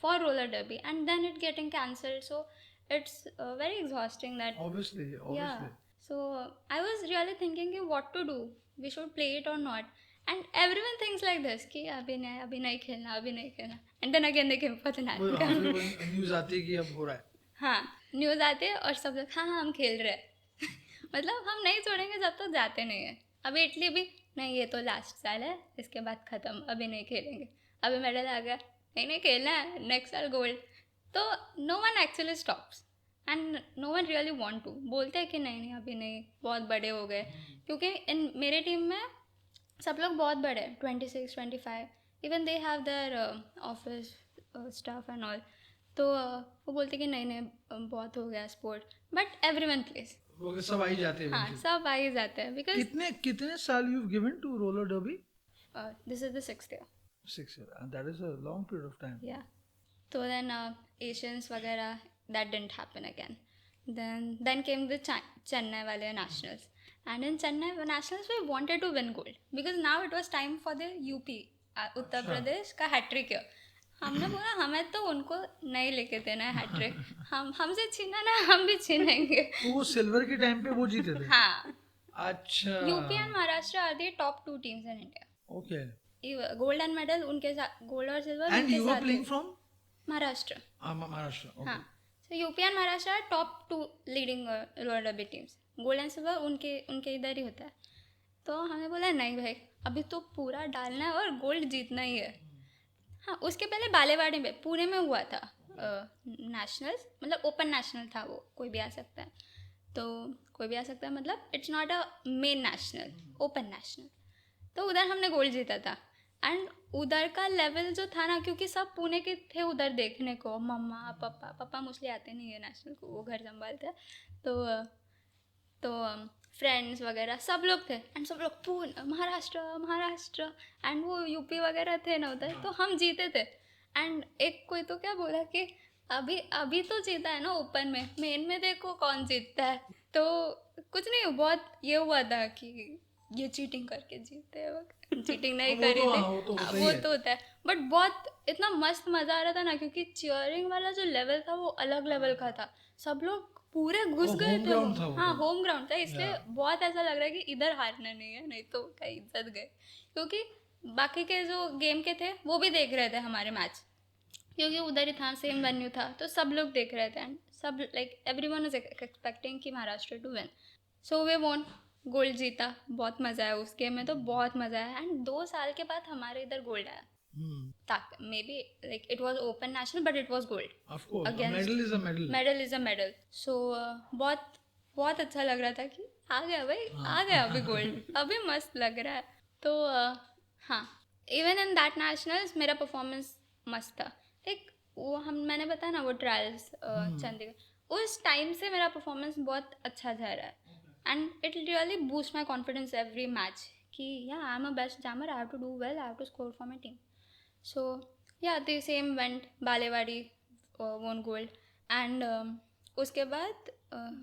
for roller derby, and then it getting cancelled. So it's very exhausting that. Obviously. Yeah. So I was really thinking कि what to do. We should play it or not. And everyone thinks like this कि अभी नहीं खेलना. And then again they came for the national team. News आती है कि अब हो रहा है. हाँ, न्यूज़ आते हैं और सब लोग हाँ हम खेल रहे हैं. मतलब हम नहीं छोड़ेंगे जब तक जाते नहीं है. अभी इटली भी नहीं, ये तो लास्ट साल है, इसके बाद ख़त्म, अभी नहीं खेलेंगे. अभी मेडल आ गया, नहीं खेलना है, नेक्स्ट साल गोल्ड. तो no one actually stops and no one really want to. बोलते हैं कि नहीं अभी नहीं, बहुत बड़े हो गए. क्योंकि मेरे टीम में सब लोग बहुत बड़े हैं, 26, 25. Even they have their office staff and all. तो वो बोलते कि नहीं बहुत हो गया स्पोर्ट. But everyone pledge. वो सब आ ही जाते हैं. हाँ, सब आ ही जाते हैं. बिकॉज कितने साल you've given to roller derby? This is the 6th year. 6 years. And that is a long period of time. Yeah. So then Asians वगैरह that didn't happen again. Then came the Chennai वाले nationals. And in Chennai nationals we wanted to win gold because now it was time for the UP Uttar Pradesh का hat trick है. हमने बोला हमें तो उनको नहीं लेके देना है हैट्रिक, हमसे छीना ना, हम भी छीनेंगे. वो सिल्वर के टाइम पे वो जीते थे. हाँ. अच्छा. UP and Maharashtra are the top 2 teams in India. Okay. Gold and medal उनके साथ, गोल्ड और सिल्वर And उनके you were साथ. playing from Maharashtra. Maharashtra. Okay. हाँ. So UP and Maharashtra are top 2 leading roller derby teams. Gold and silver उनके इधर ही होता है. तो हमने बोला नहीं भाई, अभी तो पूरा डालना है और गोल्ड जीतना ही है. हाँ, उसके पहले बालेवाड़ी में पुणे में हुआ था नेशनल्स, मतलब ओपन नेशनल था वो, कोई भी आ सकता है. तो कोई भी आ सकता है, मतलब it's not a main national, open national. तो उधर हमने गोल्ड जीता था. एंड उधर का लेवल जो था ना, क्योंकि सब पुणे के थे उधर देखने को, मम्मा पापा मोस्टली आते नहीं है नेशनल को, वो घर संभालते हैं. तो फ्रेंड्स वगैरह सब लोग थे. एंड सब लोग पुणे महाराष्ट्र एंड वो यूपी वगैरह थे ना उधर. तो हम जीते थे. एंड एक कोई तो क्या बोला कि अभी तो जीता है ना ओपन में, मेन में देखो कौन जीतता है. तो कुछ नहीं, बहुत ये हुआ था कि ये चीटिंग करके जीते हैं. चीटिंग नहीं करी थी, वो तो होता है. बट बहुत इतना मस्त मज़ा आ रहा था ना, क्योंकि चीयरिंग वाला जो लेवल था वो अलग लेवल का था. सब लोग पूरे घुस गए थे. हाँ, होम ग्राउंड था, इसलिए बहुत ऐसा लग रहा है कि इधर हारना नहीं है, नहीं तो कहीं इज्जत गए. क्योंकि बाकी के जो गेम के थे वो भी देख रहे थे हमारे मैच, क्योंकि उधर ही था, सेम वेन्यू था, तो सब लोग देख रहे थे. एंड सब लाइक एवरीवन इज एक्सपेक्टिंग कि Maharashtra to win. So they won, gold जीता. बहुत मज़ा आया उस गेम में, तो बहुत मज़ा आया. एंड 2 साल के बाद हमारे इधर गोल्ड आया. Maybe like it was open national, but it was gold. Of course. Against, medal is a medal. Medal is a medal. So बहुत अच्छा लग रहा था कि आ गया भाई, आ गया अभी गोल्ड, अभी मस्त लग रहा है. तो हाँ, इवन इन दैट नेशनल्स मेरा परफॉर्मेंस मस्त था. लाइक वो मैंने बताया ना वो ट्रायल्स चंडीगढ़, उस टाइम से मेरा परफॉर्मेंस बहुत अच्छा जा रहा है. And it really boost my confidence every match कि yeah, I'm a best jammer, I have to do well, I have to score for my team. So yeah, the same went. Balewadi won gold. And उसके बाद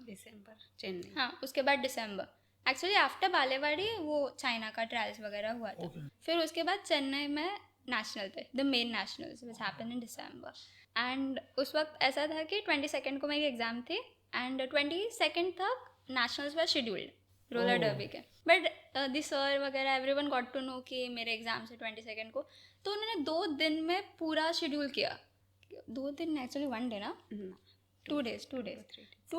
दिसंबर चेन्नई. हाँ, उसके बाद दिसंबर. Actually after Balewadi वो China का trials वगैरह हुआ था. फिर उसके बाद चेन्नई में नेशनल थे, the main nationals which happen in December. And उस वक्त ऐसा था कि 22 को मेरी एग्ज़ाम थी एंड 22 तक नेशनल्स वर शेड्यूल्ड रोलर डर्बी के. बट दी सर वगैरह एवरीवन गॉट टू नो कि मेरे एग्ज़ाम से 22 को, तो उन्होंने 2 दिन में पूरा शेड्यूल किया. 2 दिन एक्चुअली 1 डे ना, 2 डेज 2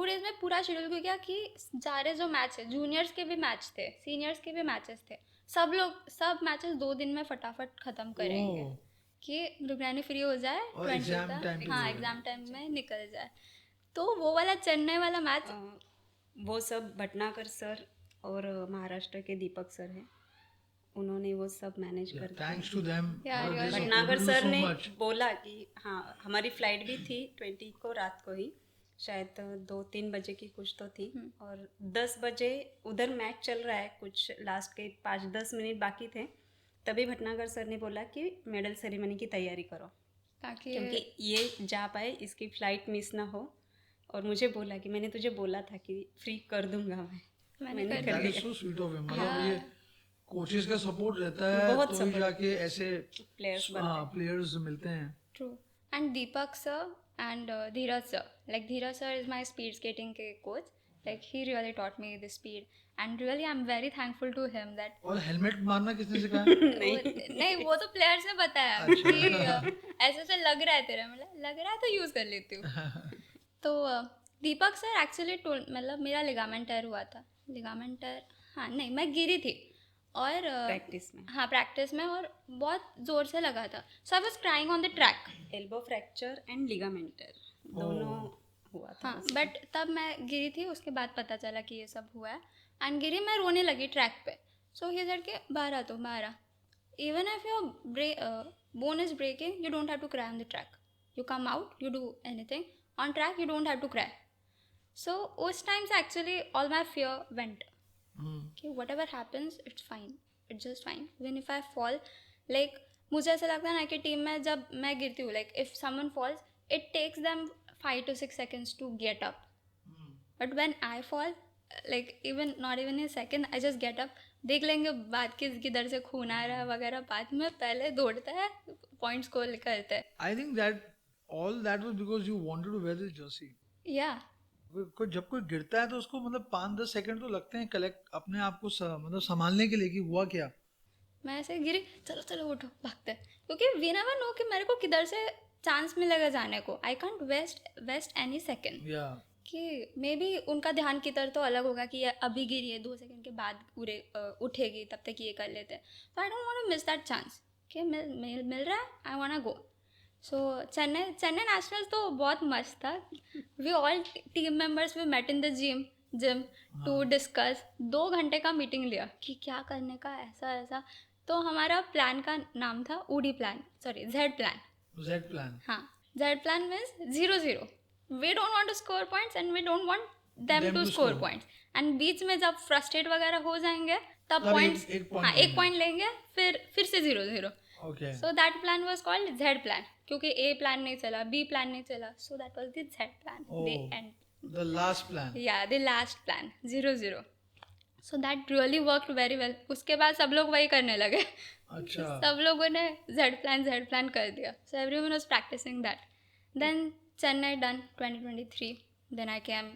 डेज में पूरा शेड्यूल किया कि सारे जो मैच है, जूनियर्स के भी मैच थे, सीनियर्स के भी मैचेस थे, सब मैचेस 2 दिन में फटाफट ख़त्म करेंगे कि रुकरानी फ्री हो जाए, 20 तक हाँ एग्ज़ाम टाइम में निकल जाए. तो वो वाला चेन्नई वाला मैच वो सब भटनागर सर और महाराष्ट्र के दीपक सर हैं, उन्होंने वो सब मैनेज कर दिया। Thanks to them. Yeah, they really. Bhatnagar supported you sir so ने much. बोला कि हाँ हमारी फ्लाइट भी थी 20 को रात को ही, शायद 2-3 बजे की कुछ तो थी, और 10 बजे उधर मैच चल रहा है, कुछ लास्ट के 5-10 मिनट बाकी थे, तभी भटनागर सर ने बोला कि मेडल सेरेमनी की तैयारी करो ताकि क्योंकि ये जा पाए, इसकी फ्लाइट मिस ना हो। और मुझे बोला कि मैंने तुझे बोला था कि फ्री कर दूंगा मैंने कर That is दिया। so sweet of him. मतलब ये कोचेस का सपोर्ट रहता है बहुत तो ही support। जाके ऐसे Players प्लेयर्स मिलते हैं. True. And Deepak sir and Dheeraj sir. Like Dheeraj sir is my speed skating के coach. Like he really taught me the speed. And really I'm very thankful to him that और helmet मारना किसने सिखाया? नहीं वो तो players ने बताया कि ऐसे से लग रहा है तेरा, मतलब लग रहा है तो यूज़ कर लेती हूँ. तो दीपक सर एक्चुअली मतलब मेरा लिगामेंट टेयर हुआ था. लिगामेंट टेयर, हाँ नहीं, मैं गिरी थी और प्रैक्टिस में, हाँ प्रैक्टिस में, और बहुत ज़ोर से लगा था. So I was crying on the track. Elbow fracture and ligament दोनों हुआ था. हाँ बट तब मैं गिरी थी, उसके बाद पता चला कि ये सब हुआ है. एंड गिरी, मैं रोने लगी ट्रैक पे. सो ही सेड के बाहर आ, तो बाहर आ. Even if your bone is breaking, you don't have to cry on the track. You come out, you do anything on track, you don't have to cry. So उस time से actually all my fear went कि whatever happens it's fine, it's just fine. Even if I fall, like मुझे ऐसा लगता है ना कि team में जब मैं गिरती हूँ, like if someone falls, it takes them 5 to 6 seconds to get up. But when I fall, like even not even a second, I just get up. देख लेंगे बाद किधर से खून आ रहा है वगैरह, बाद में पहले दौड़ता है, पॉइंट्स को करते हैं. I think that all that was because you wanted to wear this jersey. Yeah. जब कोई गिरता है तो उसको मतलब 5-10 सेकंड तो लगते हैं कलेक्ट अपने आप को मतलब संभालने के लिए कि हुआ क्या. मैं ऐसे गिरी, चलो चलो उठो, भागते हैं, क्योंकि वी नेवर नो कि मेरे को किधर से चांस मिलेगा जाने को. I can't waste any second. कि मे बी उनका ध्यान किधर तो अलग होगा कि ये अभी गिरी है, 2 सेकंड के बाद पूरे उठेगी, तब तक ये कर लेते हैं. तो I don't want to miss that chance कि मिल रहा है, I want go. So Chennai nationals तो बहुत मस्त था. We all team members we met in the gym to discuss. 2 घंटे का मीटिंग लिया कि क्या करने का, ऐसा ऐसा. तो हमारा प्लान का नाम था ऊडी plan, sorry Z plan. Z plan. हाँ, Z plan means 0-0. We don't want to score points and we don't want them to score points. And बीच में जब फ्रस्ट्रेट वगैरह हो जाएंगे तब पॉइंट्स, हाँ एक पॉइंट लेंगे, फिर से 0-0. Okay. So that plan was called Z plan, क्योंकि ए प्लान नहीं चला, बी प्लान नहीं चला, so that was the Z plan. The last plan. Yeah, the last plan 0-0. So that really worked very well. उसके बाद सब लोग वही करने लगे. अच्छा. सब लोगों ने जेड प्लान कर दिया. So everyone was practicing that. Then Chennai done 2023. Then I came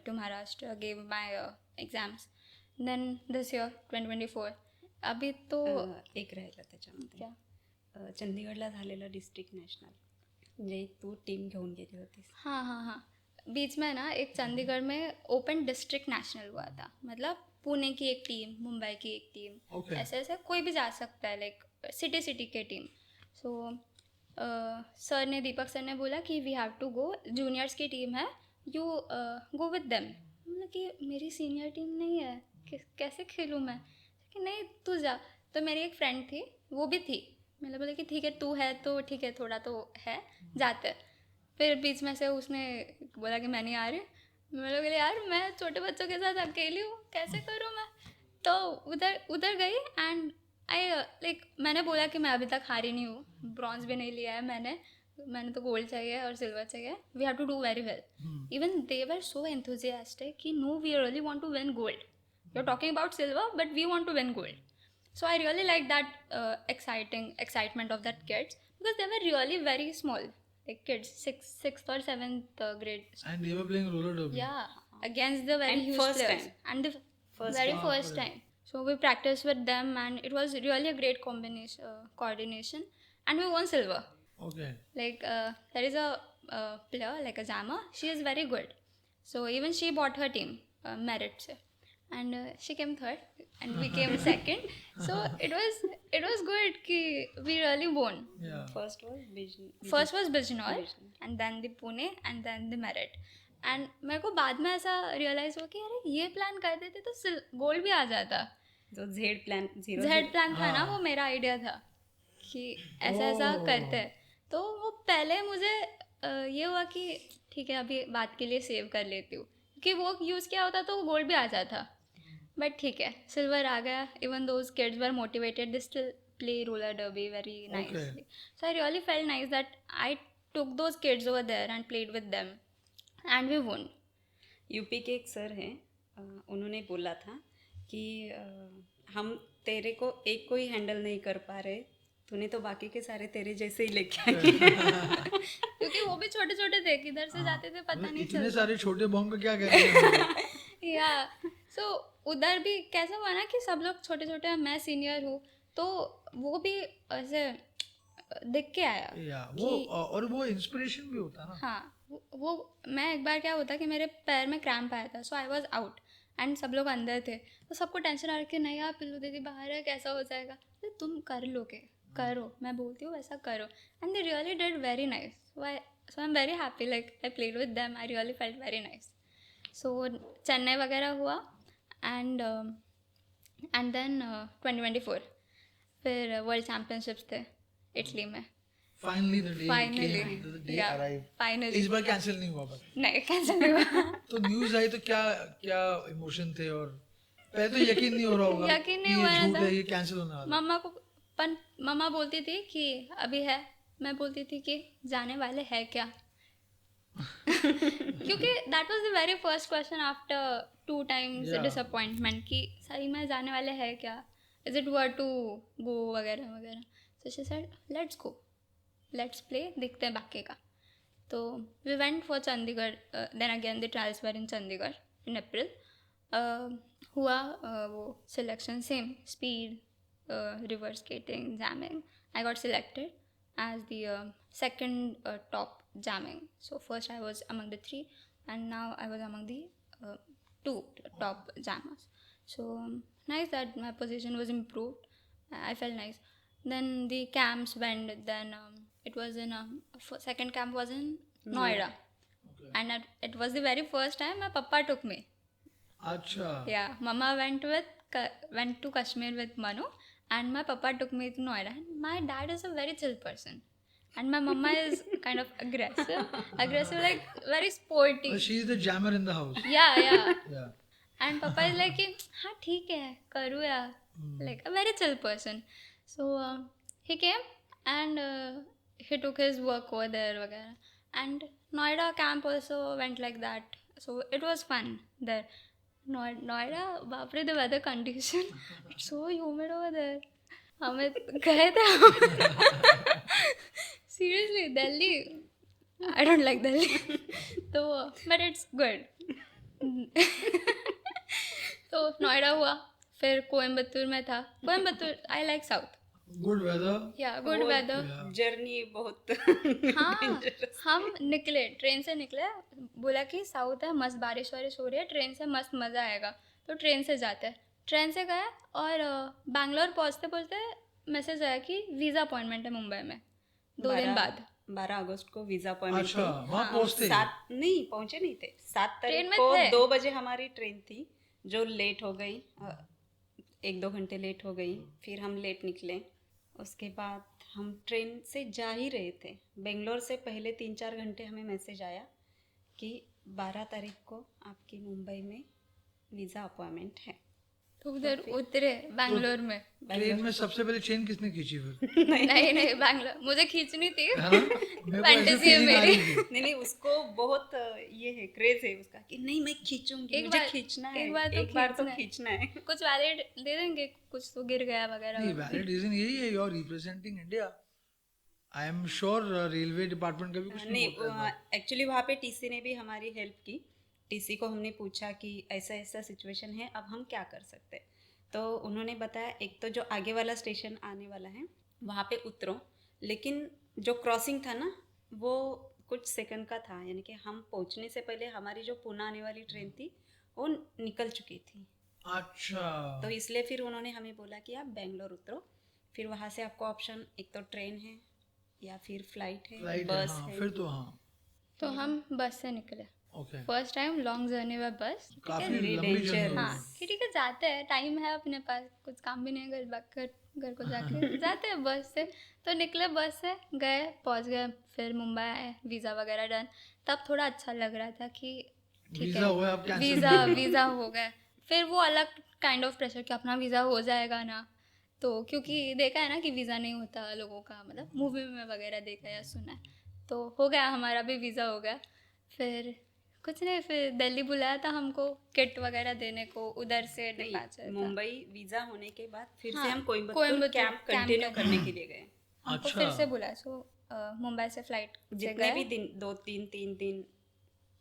to Maharashtra, gave my exams. Then this year 2024. अभी तो एक राहिलं त्याच्यामध्ये, क्या? चंदीगडला झालेलं डिस्ट्रिक्ट नॅशनल जे तू टीम घेऊन गेली होतीस. हाँ. बीच में ना एक चंडीगढ़ में ओपन डिस्ट्रिक्ट नेशनल हुआ था. मतलब पुणे की एक टीम, मुंबई की एक टीम, Okay. ऐसे कोई भी जा सकता है, लाइक सिटी के टीम. सो सर ने, दीपक सर ने बोला कि we have to go, juniors की टीम है, यू गो विद देम. मतलब कि मेरी सीनियर टीम नहीं है, कैसे खेलूँ मैं, कि नहीं तू जा. तो मेरी एक फ्रेंड थी, वो भी थी. मैंने बोला कि ठीक है तू है तो ठीक है, थोड़ा तो है, जाते. फिर बीच में से उसने बोला कि मैं नहीं आ रही. मैं बोला यार मैं छोटे बच्चों के साथ अकेली हूँ, कैसे करूँ मैं. तो उधर गई एंड आई लाइक मैंने बोला कि मैं अभी तक हारी नहीं हूँ, ब्रॉन्ज भी नहीं लिया है मैंने तो गोल्ड चाहिए और सिल्वर चाहिए. We have to do very well. Even they were so enthusiastic कि no we really want to win gold. You are talking about silver but we want to win gold. So I really like that excitement of that kids, because they were really very small, like kids, 6th or 7th grade. And they were playing roller derby. Yeah, against the very And huge first players. time. And the First very time. first time. So we practiced with them, and it was really a great coordination, and we won silver. Okay. Like there is a player like a Zama. She is very good. So even she bought her team merit se. And she came third and we came second. So it was good कि we really won. Yeah. First was Bijnor and then the Pune and then the Merit. And मेरे को बाद में ऐसा realise हुआ कि अरे ये प्लान कर देते तो गोल्ड भी आ जाता. जो जेड प्लान जेड प्लान था ना, वो मेरा आइडिया था कि ऐसा ऐसा करते हैं। तो वो पहले मुझे ये हुआ कि ठीक है अभी बात के लिए सेव कर लेती हूँ, क्योंकि वो यूज़ किया होता तो गोल्ड भी आ जाता। बट ठीक है, सिल्वर आ गया। Even those kids were motivated, they still play roller derby very nicely. So I really felt nice that I took those kids over there and played with them and we won. UP के एक sir हैं, उन्होंने बोला था कि हम तेरे को एक को ही हैंडल नहीं कर पा रहे, तूने तो बाकी के सारे तेरे जैसे ही लेके आए। क्योंकि वो भी छोटे छोटे थे, किधर से जाते थे पता नहीं इतने चलता। सारे छोटे बॉम्ब का क्या करेंगे? या सो उधर भी कैसा हुआ ना कि सब लोग छोटे छोटे, मैं सीनियर हूँ, तो वो भी ऐसे दिख के आया। या वो और वो इंस्पिरेशन भी होता है ना। हाँ, वो मैं एक बार क्या होता कि मेरे पैर में क्रैम्प आया था, so I was out and सब लोग अंदर थे, तो सबको टेंशन आ रही कि नहीं यार पिल्लू दीदी बाहर है, कैसा हो जाएगा। तो तुम कर लोगे, करो, मैं बोलती हूँ वैसा करो, and they really did very nice. So I am very happy, like I played with them, I really felt very nice. So Chennai वगैरह हुआ एंड देन 2024 फिर वर्ल्ड चैम्पियनशिप्स थे इटली में। Finally the day finally finally इस बार cancel नहीं हुआ? नहीं कैंसिल नहीं हुआ। तो न्यूज़ आई तो क्या क्या इमोशन थे? और पहले तो यकीन नहीं हो रहा होगा यकीन नहीं कि हुआ ये झूठ था। है, ये कैंसिल होने वाला है। मम्मा बोलती थी कि अभी है, मैं बोलती थी कि जाने वाले है क्या। क्योंकि that was the very first question after 2 times disappointment कि सही में जाने वाले है क्या, is it worth to go वगैरह वगैरह। So she said let's go, let's play, देखते हैं बाकी का। तो we went for Chandigarh, then again the trials were in Chandigarh in April. हुआ वो selection, same speed, river skating, jamming. I got selected as the second top jamming. So first I was among the 3 and now I was among the 2 top jammers. So nice that my position was improved. I felt nice. Then the camps went, then it was in second camp was in Noida. And it was the very first time my papa took me. अच्छा। Yeah, mama went to Kashmir with Manu and my papa took me to Noida. And my dad is a very chill person and my mama is kind of aggressive, like very sporty. She is the jammer in the house. Yeah. And papa is like हाँ ठीक है करूँ यार, like a very chill person. So he came and he took his work over there वगैरह, and Noida camp also went like that. So it was fun there. Noida, बाप रे, the weather condition, it's so humid over there. हमें गए थे seriously Delhi, I don't like Delhi. तो but it's good. तो नोएडा हुआ, फिर कोयम्बतूर में था। Coimbatore I like south. Good weather. Yeah, good weather. Journey बहुत हाँ, हम निकले, ट्रेन से निकले, बोला कि साउथ है, मस्त बारिश वारिश हो रही है, ट्रेन से मस्त मज़ा आएगा, तो ट्रेन से जाते हैं। ट्रेन से गए और बैंगलोर पहुँचते पहुँचते मैसेज आया कि वीज़ा अपॉइंटमेंट है मुंबई में 2 दिन बाद। 12 अगस्त को वीज़ा अपॉइंटमेंट अच्छा, थी। वहाँ पहुँचते? 7 नहीं पहुँचे नहीं थे, 7 ट्रेन तारीख में को थे। 2 बजे हमारी ट्रेन थी जो लेट हो गई, 1-2 घंटे लेट हो गई, फिर हम लेट निकले। उसके बाद हम ट्रेन से जा ही रहे थे, बेंगलोर से पहले 3-4 घंटे हमें मैसेज आया कि 12 तारीख को आपकी मुंबई में वीज़ा अपॉइंटमेंट है। तो उधर उतरे बैंगलोर में। ट्रेन में सबसे पहले चेन किसने खींची फिर? नहीं बैंगलोर मुझे खींचनी थी। है ना? मेरे को ऐसे फैंटेसी है feeling आ मेरी। रही थी। नहीं उसको बहुत ये है, क्रेज है उसका कि नहीं मैं खींचूंगी, एक मुझे बार- खींचना है, एक बार तो खींचना है। कुछ वैलिड दे देंगे, कुछ तो गिर गया नहीं, वगैरह। वैलिड रीजन यही है, you are representing India. I am sure railway department का भी कुछ नहीं नहीं बोलता है। एक्चुअली वहाँ पे टीसी ने भी हमारी हेल्प की। टीसी को हमने पूछा कि ऐसा ऐसा सिचुएशन है, अब हम क्या कर सकते हैं। तो उन्होंने बताया एक तो जो आगे वाला स्टेशन आने वाला है वहाँ पे उतरो, लेकिन जो क्रॉसिंग था ना वो कुछ सेकंड का था, यानी कि हम पहुँचने से पहले हमारी जो पुणे आने वाली ट्रेन थी वो निकल चुकी थी। अच्छा, तो इसलिए फिर उन्होंने हमें बोला कि आप बेंगलोर उतरो, फिर वहाँ से आपको ऑप्शन एक तो ट्रेन है या फिर फ्लाइट है, फ्लाइट बस हाँ, है। फिर तो हाँ। तो हम बस से निकले। Okay first time long journey by bus. काफी Very लंबी जर्नी dangerous. हाँ कि ठीक है जाते हैं, टाइम है अपने पास, कुछ काम भी नहीं है घर को जाके जाते हैं बस से. तो निकले बस से, गए, पहुंच गए, फिर मुंबई आए, वीज़ा वगैरह डन. तब थोड़ा अच्छा लग रहा था कि ठीक वीजा हुआ अब है कैंसिल वीज़ा हो गया. फिर वो अलग काइंड ऑफ प्रेशर कि अपना वीज़ा हो जाएगा ना. तो क्योंकि देखा है ना कि वीज़ा नहीं होता लोगों का, मतलब मूवी में वगैरह देखा या सुना है. तो हो गया, हमारा भी वीज़ा हो गया. फिर कुछ नहीं, फिर दिल्ली बुलाया था हमको किट वगैरह देने को, उधर से डिपार्चर था. मुंबई वीजा होने के बाद फिर हाँ, से हम Coimbatore Coimbatore camp camp continue करने। करने के लिए गए. हमको अच्छा। फिर से बुलाया. सो मुंबई से फ्लाइट से जितने भी गए. दिन, 2-3 दिन,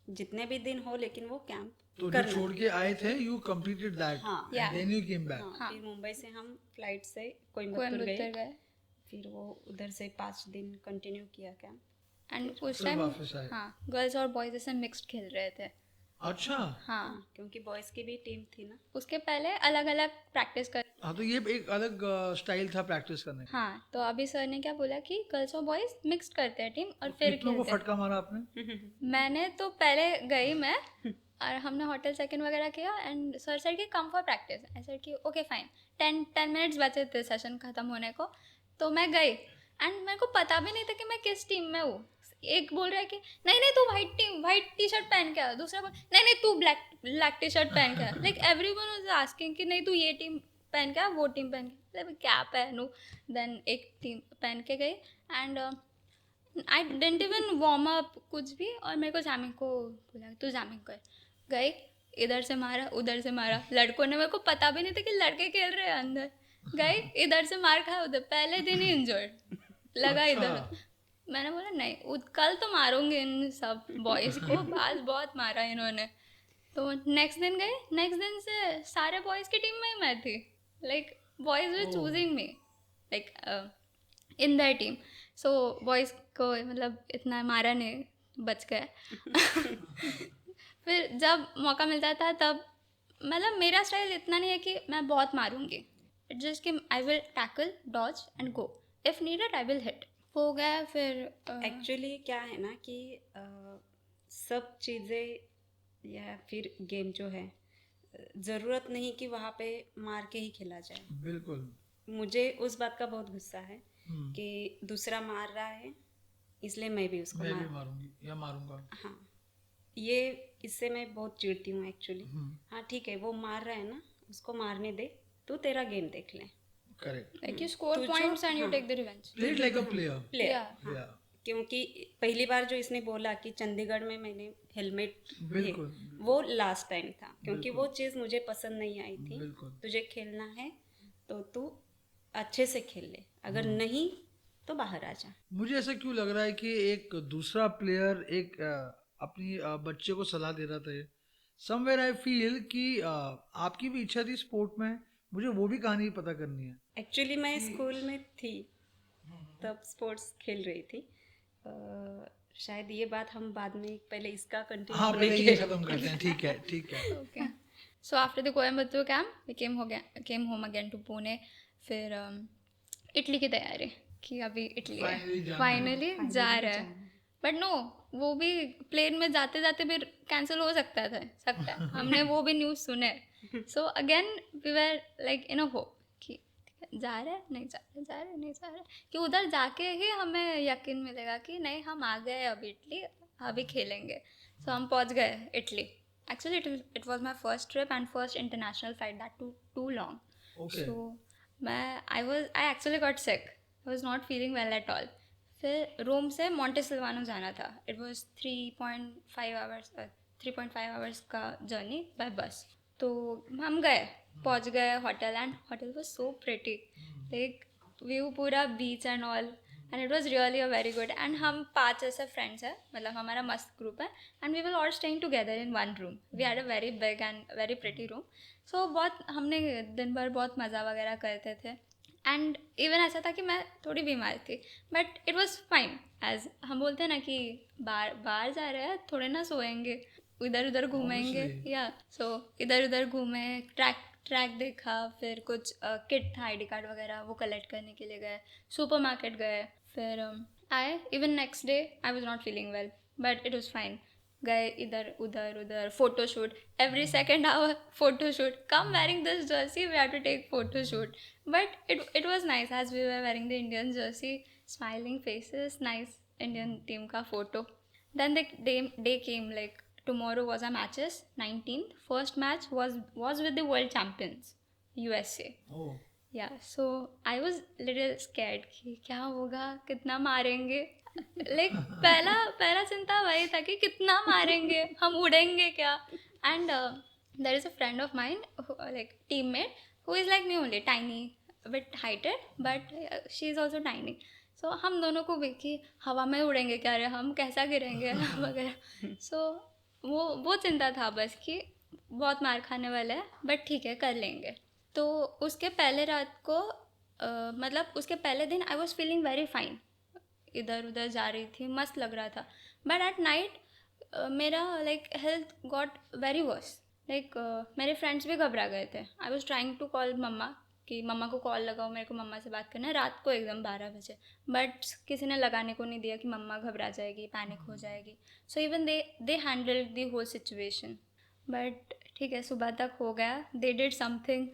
जितने भी दिन हो, लेकिन वो कैंप तो जो करना. छोड़ के आए थे यू कंप्लीटेड दैट हाँ. Yeah. Then you came back. हाँ, हाँ. फिर मुंबई से हम फ्लाइट से कोयम्बतूर कोयम्बतूर गए. गए. फिर वो उधर से 5 दिन कंटिन्यू किया कैंप. एंड उस फिर टाइम वापस आए. हाँ गर्ल्स और बॉयज ऐसे मिक्स्ड खेल रहे थे. अच्छा. हाँ क्योंकि बॉयज की भी टीम थी ना. उसके पहले अलग अलग प्रैक्टिस कर. हाँ तो ये एक अलग स्टाइल था प्रैक्टिस करने का. हाँ तो अभी सर ने क्या बोला कि गर्ल्स और बॉयज मिक्स्ड करते हैं टीम और फिर कितनों को खेलते हैं. फटका मारा आपने? मैंने तो पहले गई मैं और हमने होटल चेक इन वगैरह किया एंड सर सर की come for practice. I said कि ओके फाइन. 10 मिनट्स बचे थे सेशन ख़त्म होने को. तो मैं गई एंड मेरे को पता भी नहीं था कि मैं किस टीम में हूँ. एक बोल रहा है कि नहीं नहीं तू वाइट टी शर्ट पहन के आ. दूसरा बोल नहीं नहीं तू ब्लैक टी शर्ट पहन के आ. लाइक एवरीवन वाज आस्किंग कि नहीं तू ये टीम पहन के आ, वो टीम पहन के. मतलब क्या पहनूँ. देन एक टीम पहन के गई and I didn't even warm up कुछ भी. और मेरे को जैमिंग को बोला तू जैमिंग कर. गई, इधर से मारा उधर से मारा. लड़कों ने, मेरे को पता भी नहीं था कि लड़के खेल रहे हैं अंदर. गई, इधर से मार खाया. उधर पहले दिन ही इंजर्ड लगा. इधर मैंने बोला नहीं कल तो मारूंगी इन सब बॉयज़ को. आज बहुत मारा इन्होंने. तो नेक्स्ट दिन गए. नेक्स्ट दिन से सारे बॉयज़ की टीम में ही मैं थी. Like boys were choosing me like in that team. So boys को मतलब इतना मारा नहीं, बच गए. फिर जब मौका मिलता था तब मतलब मेरा स्टाइल इतना नहीं है कि मैं बहुत मारूंगी. इट्स जस्ट कि I will tackle, dodge and go. If needed I will hit. हो गया. फिर एक्चुअली क्या है ना कि सब चीज़ें या फिर गेम जो है, ज़रूरत नहीं कि वहाँ पे मार के ही खेला जाए. बिल्कुल. मुझे उस बात का बहुत गुस्सा है हम्म. कि दूसरा मार रहा है इसलिए मैं भी उसको मैं भी मार. मारूंगी या मारूंगा. हाँ, ये इससे मैं बहुत चिढ़ती हूँ एक्चुअली. हम्म. हाँ ठीक है, वो मार रहा है ना, उसको मारने दे, तू तेरा गेम देख ले. करेक्ट. like you score तुझे- points and you हाँ. take the revenge. Play it like a player. Player. Yeah. या क्योंकि पहली बार जो इसने बोला कि चंडीगढ़ में मैंने हेलमेट, बिल्कुल. वो लास्ट टाइम था. क्योंकि वो चीज़ मुझे पसंद नहीं आई थी. बिल्कुल. तुझे खेलना है तो तू अच्छे से खेल ले, अगर नहीं तो बाहर आ जा. मुझे ऐसा क्यों लग रहा है कि एक दूसरा प्लेयर एक अपनी बच्चे को सलाह दे रहा था. समवेयर आई फील कि आपकी भी इच्छा थी स्पोर्ट में. मुझे वो भी कहानी पता करनी है. एक्चुअली मैं स्कूल में थी तब स्पोर्ट्स खेल रही थी. शायद ये बात हम बाद में, पहले इसका हाँ कंटिन्यू पहले ये खत्म करते हैं. ठीक है ठीक है. Okay. So after the Coimbatore camp, we came home again to Pune. फिर इटली की तैयारी कि अभी इटली Finally है, जाना फाइनली जा रहा है. बट नो, वो भी प्लेन में जाते जाते भी कैंसिल हो सकता है. हमने वो भी न्यूज़ सुने. So again we were like in a hope कि जा रहे हैं नहीं जा रहे, जा रहे नहीं जा रहे, कि उधर जाके ही हमें यकीन मिलेगा कि नहीं हम आ गए अभी इटली, अभी खेलेंगे. सो हम पहुंच गए Italy. Actually it was my first trip and first international flight, that too long. Okay. So I actually got sick. I was not feeling well at all. फिर रोम से मॉन्टेसिल्वानो जाना था. इट वाज 3.5 आवर्स का journey by bus. तो हम गए, पहुंच गए hotel and hotel was so pretty. Like view पूरा beach and all and it was really a very good. And हम 5 ऐसे फ्रेंड्स हैं, मतलब हमारा मस्त ग्रुप है and we will all staying together in one room. We had a very big and very pretty room. So बहुत हमने दिन भर बहुत मज़ा वगैरह करते थे. एंड इवन ऐसा था कि मैं थोड़ी बीमार थी but it was fine. As हम बोलते हैं ना कि बाहर जा रहे हैं, थोड़े ना सोएंगे, इधर उधर घूमेंगे. Obviously. या सो इधर उधर घूमे, ट्रैक देखा. फिर कुछ किट था, ID कार्ड वगैरह, वो कलेक्ट करने के लिए गए. सुपरमार्केट गए. फिर आए. Even next day I was not feeling well but it was fine. गए इधर उधर उधर, photo shoot every second hour, photo shoot, come wearing this jersey, we have to take photo shoot. But it was nice as we were wearing the Indian jersey, smiling faces, nice Indian team का photo. Then the day came, like tomorrow was our matches, 19th. First match was with the world champions, USA. Oh. Yeah, so I was little scared कि क्या होगा, कितना मारेंगे. Like पहला चिंता वही था कि कितना मारेंगे, हम उड़ेंगे क्या. And there is a friend of mine, like teammate, who is like me only, tiny, a bit heighted, but she is also tiny. सो हम दोनों को भी कि हवा में उड़ेंगे क्या रे हम, कैसा गिरेंगे वगैरह. सो वो चिंता था बस कि बहुत मार खाने वाला है, बट ठीक है कर लेंगे. तो उसके पहले रात को मतलब उसके पहले दिन I was feeling very fine, इधर उधर जा रही थी, मस्त लग रहा था. बट एट नाइट मेरा like health got very worse. Like मेरे फ्रेंड्स भी घबरा गए थे. I was trying to call मम्मा कि मम्मा को कॉल लगाओ, मेरे को मम्मा से बात करना है रात को एकदम 12 बजे. बट किसी ने लगाने को नहीं दिया कि मम्मा घबरा जाएगी, पैनिक हो जाएगी. So even they handled the whole situation. But ठीक है, सुबह तक हो गया. दे डिड समथिंग,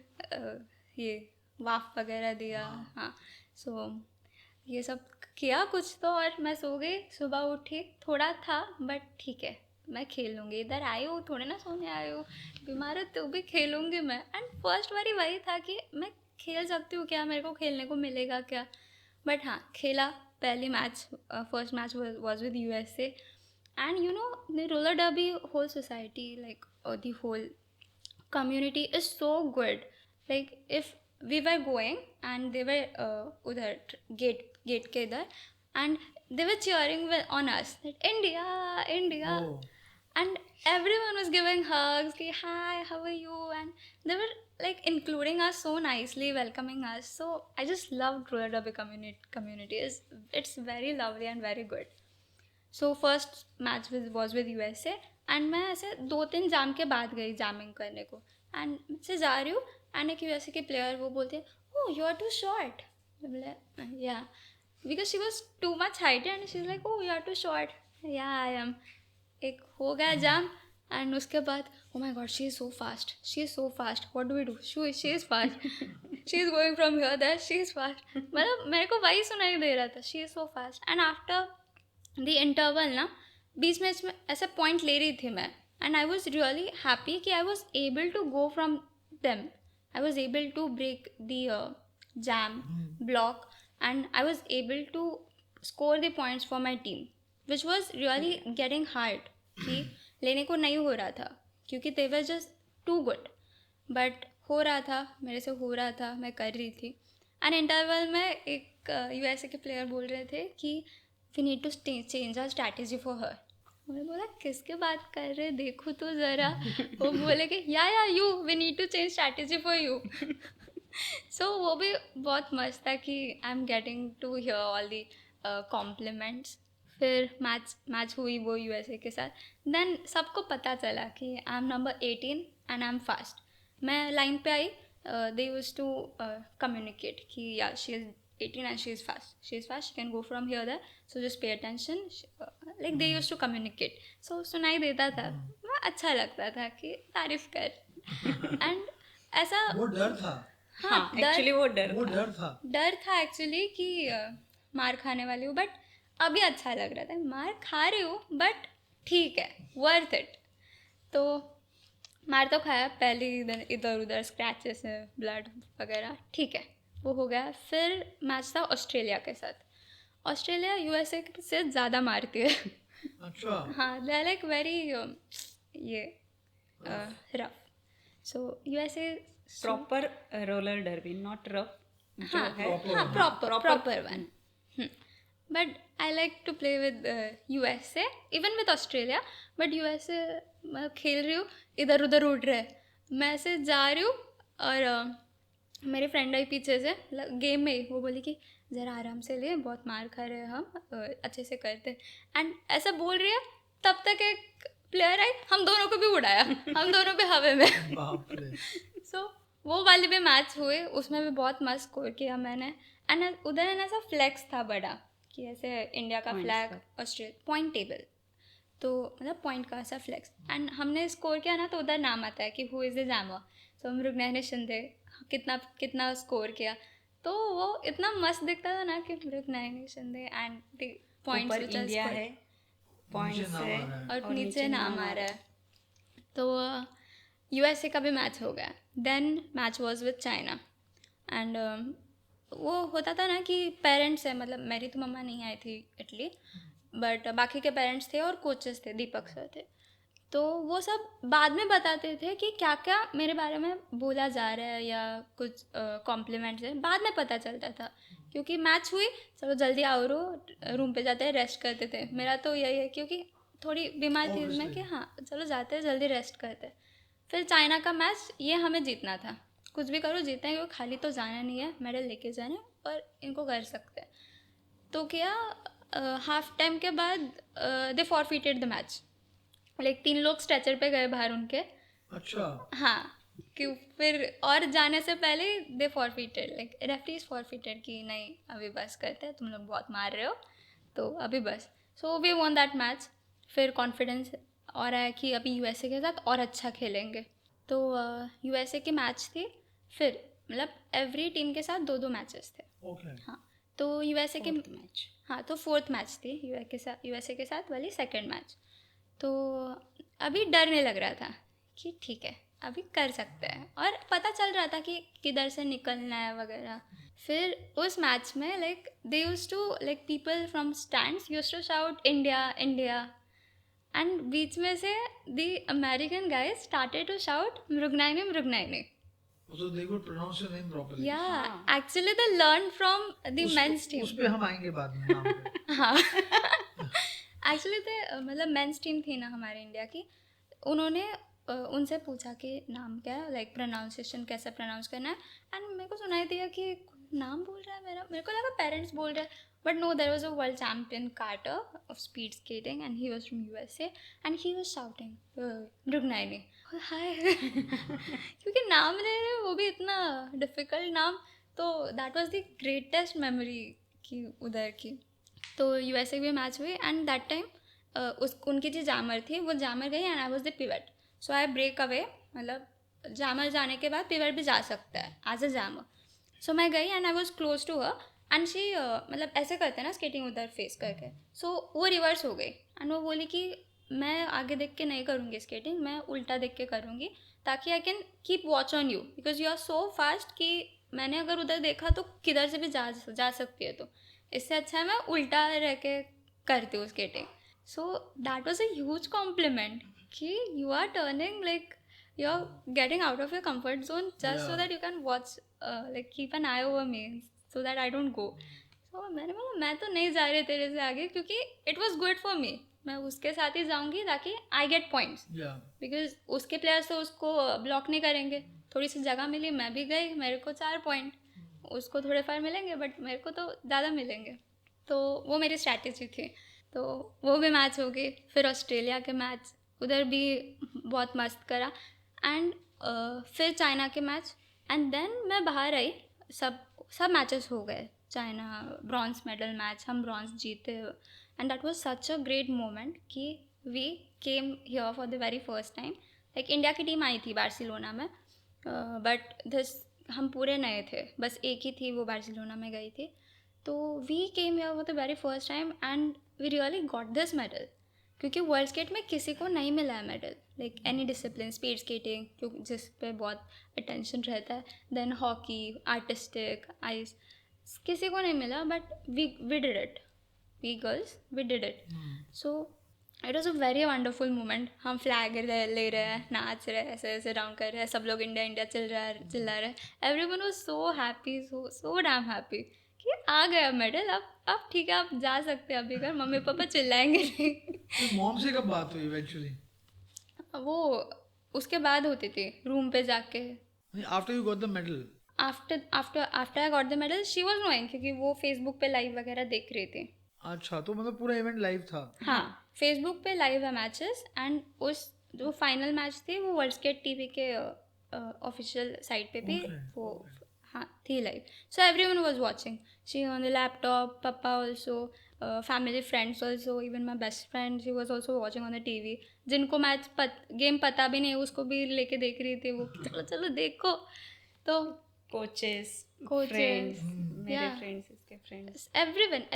ये वाफ वगैरह दिया. हाँ, सो ये सब किया कुछ तो, और मैं सो गई. सुबह उठी, थोड़ा था बट ठीक है, मैं खेल लूँगी. इधर आई हूँ थोड़े ना सोने आई हूँ, बीमार है तो भी खेलूँगी मैं. एंड फर्स्ट बारी वही था कि मैं खेल सकती हूँ क्या, मेरे को खेलने को मिलेगा क्या. बट हाँ, खेला. पहली match, first match was with USA. And you know the roller derby whole society, like the whole community is so good. Like if we were going and they were udhar gate ke idhar, and they were cheering on us that India. Oh. And everyone was giving hugs ki hi, how are you, and they were like including us so nicely, welcoming us. So I just loved roller derby community. It's very lovely and very good. So first match was with USA. And मैं ऐसे 2-3 जाम के बाद गई jamming करने को. And से जा रही हूँ एंड एक USA के प्लेयर वो बोलते हैं, oh you are too short. बोले yeah, because she was too much height and she is like oh you are too short. Yeah I M. एक हो गया जाम. एंड उसके बाद oh my god she is so fast, what do we do, she is fast, she is going from here that, she is fast. मतलब मेरे को वही सुनाई दे रहा था, she is so fast. And after the interval ना, बीच में इसमें ऐसे पॉइंट ले रही थी मैं. And I was really happy कि I was able to go from them. I was able to break the jam block and I was able to score the points for my team, which was really getting hard कि लेने को नहीं हो रहा था क्योंकि they were just too good. But हो रहा था, मेरे से हो रहा था, मैं कर रही थी. एंड इंटरवल में एक USA के प्लेयर बोल रहे थे कि we need to change our strategy for her. मैंने बोला किसके बात कर रहे, देखो तो ज़रा. वो बोले कि या you, we need to change strategy for you. So वो भी बहुत मस्त था कि I am getting to hear all the compliments. फिर मैच हुई वो USA के साथ. देन सबको पता चला कि I M number 18 and I M fast. मैं लाइन पे आई, दे यूज्ड टू कम्युनिकेट कि या she is 18 and she is fast, she can go from here there, so just pay attention. Like they used to communicate, so सुनाई देता था. मैं अच्छा लगता था कि तारीफ कर. एंड ऐसा वो डर था. हाँ, एक्चुअली वो डर था एक्चुअली कि मार खाने वाली हूँ. बट अभी अच्छा लग रहा था, मार खा रही हूँ बट ठीक है, वर्थ इट. तो मार तो खाया, पहले इधर उधर स्क्रैचेस है, ब्लड वगैरह, ठीक है, वो हो गया. फिर मैच था ऑस्ट्रेलिया के साथ. ऑस्ट्रेलिया USA से ज़्यादा मारती है. अच्छा. हाँ, दे आर लाइक वेरी ये rough. So USA proper roller derby, not rough. हाँ, proper one. But I like to play with USA, even with Australia. But USA मैं खेल रही हूँ, इधर उधर उड़ रहे. मैं ऐसे जा रही हूँ और मेरे फ्रेंड आई पीछे से गेम में ही, वो बोली कि ज़रा आराम से ले, बहुत मार खा रहे हैं हम, अच्छे से करते. एंड ऐसा बोल रही है, तब तक एक प्लेयर आई, हम दोनों को भी उड़ाया, हम दोनों भी हवा में. बाप रे. सो वो वाले भी मैच हुए, उसमें भी बहुत मस्त स्कोर किया मैंने. एंड उधर ऐसा फ्लैक्स था बड़ा कि ऐसे इंडिया का फ्लैग, ऑस्ट्रेलिया पॉइंट टेबल. तो मतलब पॉइंट का सा फ्लेक्स, एंड हमने स्कोर किया ना तो उधर नाम आता है कि हु इज़ द जैमर, तो मृगनयनी शिंदे कितना कितना स्कोर किया, तो वो इतना मस्त दिखता था ना कि Mriganayani Shinde and the points ऊपर व्हिच आर इंडिया स्कोर्ड है पॉइंट्स नाम है आ रहा है। और और नीचे नाम आ रहा है। तो यूएसए का भी मैच हो गया, then match was with China, and वो होता था ना कि पेरेंट्स है, मतलब मेरी तो मम्मा नहीं आई थी इटली, बट बाकी के पेरेंट्स थे और कोचेस थे, दीपक सर थे, तो वो सब बाद में बताते थे कि क्या क्या मेरे बारे में बोला जा रहा है या कुछ कॉम्प्लीमेंट्स है, बाद में पता चलता था, क्योंकि मैच हुई चलो जल्दी आओ रूम पे जाते हैं रेस्ट करते थे, मेरा तो यही है क्योंकि थोड़ी बीमार थी मैं कि हाँ चलो जाते हैं जल्दी रेस्ट करते हैं। फिर चाइना का मैच ये हमें जीतना था, कुछ भी करो जीतना है, क्योंकि खाली तो जाना नहीं है, मेडल लेके जाना है और इनको कर सकते हैं। तो क्या हाफ टाइम के बाद दे फॉरफिटेड द मैच, लाइक 3 लोग स्ट्रेचर पे गए बाहर उनके, अच्छा, हाँ कि फिर और जाने से पहले दे फॉरफिटेड, लाइक रेफरीज फॉरफिटेड कि नहीं अभी बस करते हैं, तुम लोग बहुत मार रहे हो तो अभी बस। So we won that match, फिर कॉन्फिडेंस और आया कि अभी यूएसए के साथ और अच्छा खेलेंगे। तो यूएसए की मैच थी, फिर मतलब एवरी टीम के साथ 2-2 मैचेस थे। ओके, हाँ तो यूएसए के मैच हाँ तो 4th मैच थी यूएसए के साथ वाली 2nd मैच। तो अभी डर नहीं लग रहा था कि ठीक है अभी कर सकते हैं, और पता चल रहा था कि किधर से निकलना है वगैरह। फिर उस मैच में like they used to like people from stands used to shout India India, and बीच में से the American guys started to shout Mrignayani Mrignayani. so they could pronounce your name properly. Yeah, actually they learned from the men's team. उस पे हम आएंगे बाद में नाम पे। हाँ एक्चुअली तो मतलब मेंस टीम थी ना हमारे इंडिया की, उन्होंने उनसे पूछा कि नाम क्या है, लाइक प्रोनाउंसिएशन कैसे प्रोनाउंस करना है, एंड मेरे को सुनाई दिया कि नाम बोल रहा है मेरे को लगा पेरेंट्स बोल रहे हैं, but no there was a world champion Carter of speed skating and he was from USA and he was shouting Mrignayani hi क्योंकि नाम ले रहे वो भी इतना डिफ़िकल्ट नाम, तो that was the greatest memory की उधर की। तो यूएसए भी मैच हुई एंड दैट टाइम उनकी जो जैमर थी वो जैमर गई and I was the pivot, so I break away, मतलब जैमर जाने के बाद पिवट भी जा सकता है एज अ जैमर। सो मैं गई and I was close to her and she मतलब ऐसे करते हैं ना स्केटिंग उधर फेस करके, सो वो रिवर्स हो गई एंड वो बोली कि मैं आगे देख के नहीं करूँगी स्केटिंग, मैं उल्टा देख के करूँगी ताकि I can keep watch on you because you are so fast कि मैंने अगर उधर देखा तो किधर से भी जा सकती है, तो इससे अच्छा है मैं उल्टा रह के करती हूँ skating. So that was a huge compliment कि you are turning like you are getting out of your comfort zone just so that you can watch like keep an eye over me so that I don't go. So मैंने बोला मैं तो नहीं जा रही तेरे से आगे क्योंकि it was good for me, मैं उसके साथ ही जाऊँगी ताकि आई गेट पॉइंट्स, बिकॉज उसके प्लेयर्स तो उसको ब्लॉक नहीं करेंगे, थोड़ी सी जगह मिली मैं भी गई, मेरे को 4 पॉइंट, उसको थोड़े फार मिलेंगे बट मेरे को तो ज़्यादा मिलेंगे। तो वो मेरी स्ट्रैटेजी थी। तो वो भी मैच हो गई, फिर ऑस्ट्रेलिया के मैच उधर भी बहुत मस्त करा एंड फिर चाइना के मैच एंड देन मैं बाहर आई, सब मैचेस हो गए, चाइना ब्रॉन्ज मेडल मैच हम ब्रॉन्ज जीते and that was such a great moment कि we came here for the very first time. Like India की टीम आई थी बार्सिलोना में बट दिस हम पूरे नए थे, बस एक ही थी वो बार्सिलोना में गई थी। तो we came here for the very first time and we really got this medal क्योंकि वर्ल्ड स्केट में किसी को नहीं मिला है medal, like any discipline, speed skating क्योंकि जिस पे बहुत अटेंशन रहता है, देन हॉकी, आर्टिस्टिक, आइस, किसी को नहीं मिला but we did it, we girls we did it. So it was a very wonderful moment. हम फ्लैग ले रहे हैं, नाच रहे हैं, ऐसे ऐसे राउंड कर रहे हैं, सब लोग इंडिया इंडिया चिल्ला रहे हैं, everyone was so happy, so damn happy कि आ गया मेडल, अब ठीक है आप जा सकते हैं अभी घर, मम्मी पापा चिल्लाएंगे नहीं। मॉम से कब बात हुई इवेंचुअली? वो उसके बाद होती थी रूम पे जाके, after you got the medal? After I got the medal she was knowing क्योंकि वो फेसबुक पे लाइव वगैरह देख रही थी। अच्छा, तो मतलब पूरा इवेंट लाइव था? हाँ, फेसबुक पे लाइव है मैचेस एंड उस जो फाइनल मैच थी वो वर्ल्ड स्केट टीवी के ऑफिशियल साइट पे भी वो हाँ थी live. So everyone was watching, she on the laptop, पापा also, family friends also, even my best friend, she was also watching on the TV. जिनको मैच गेम पता भी नहीं उसको भी लेके देख रही थी वो कि चलो चलो देखो. तो कोचेस Coaches, फ्रेंड्स मेरे yeah. फ्रेंड्स इसके फ्रेंड्स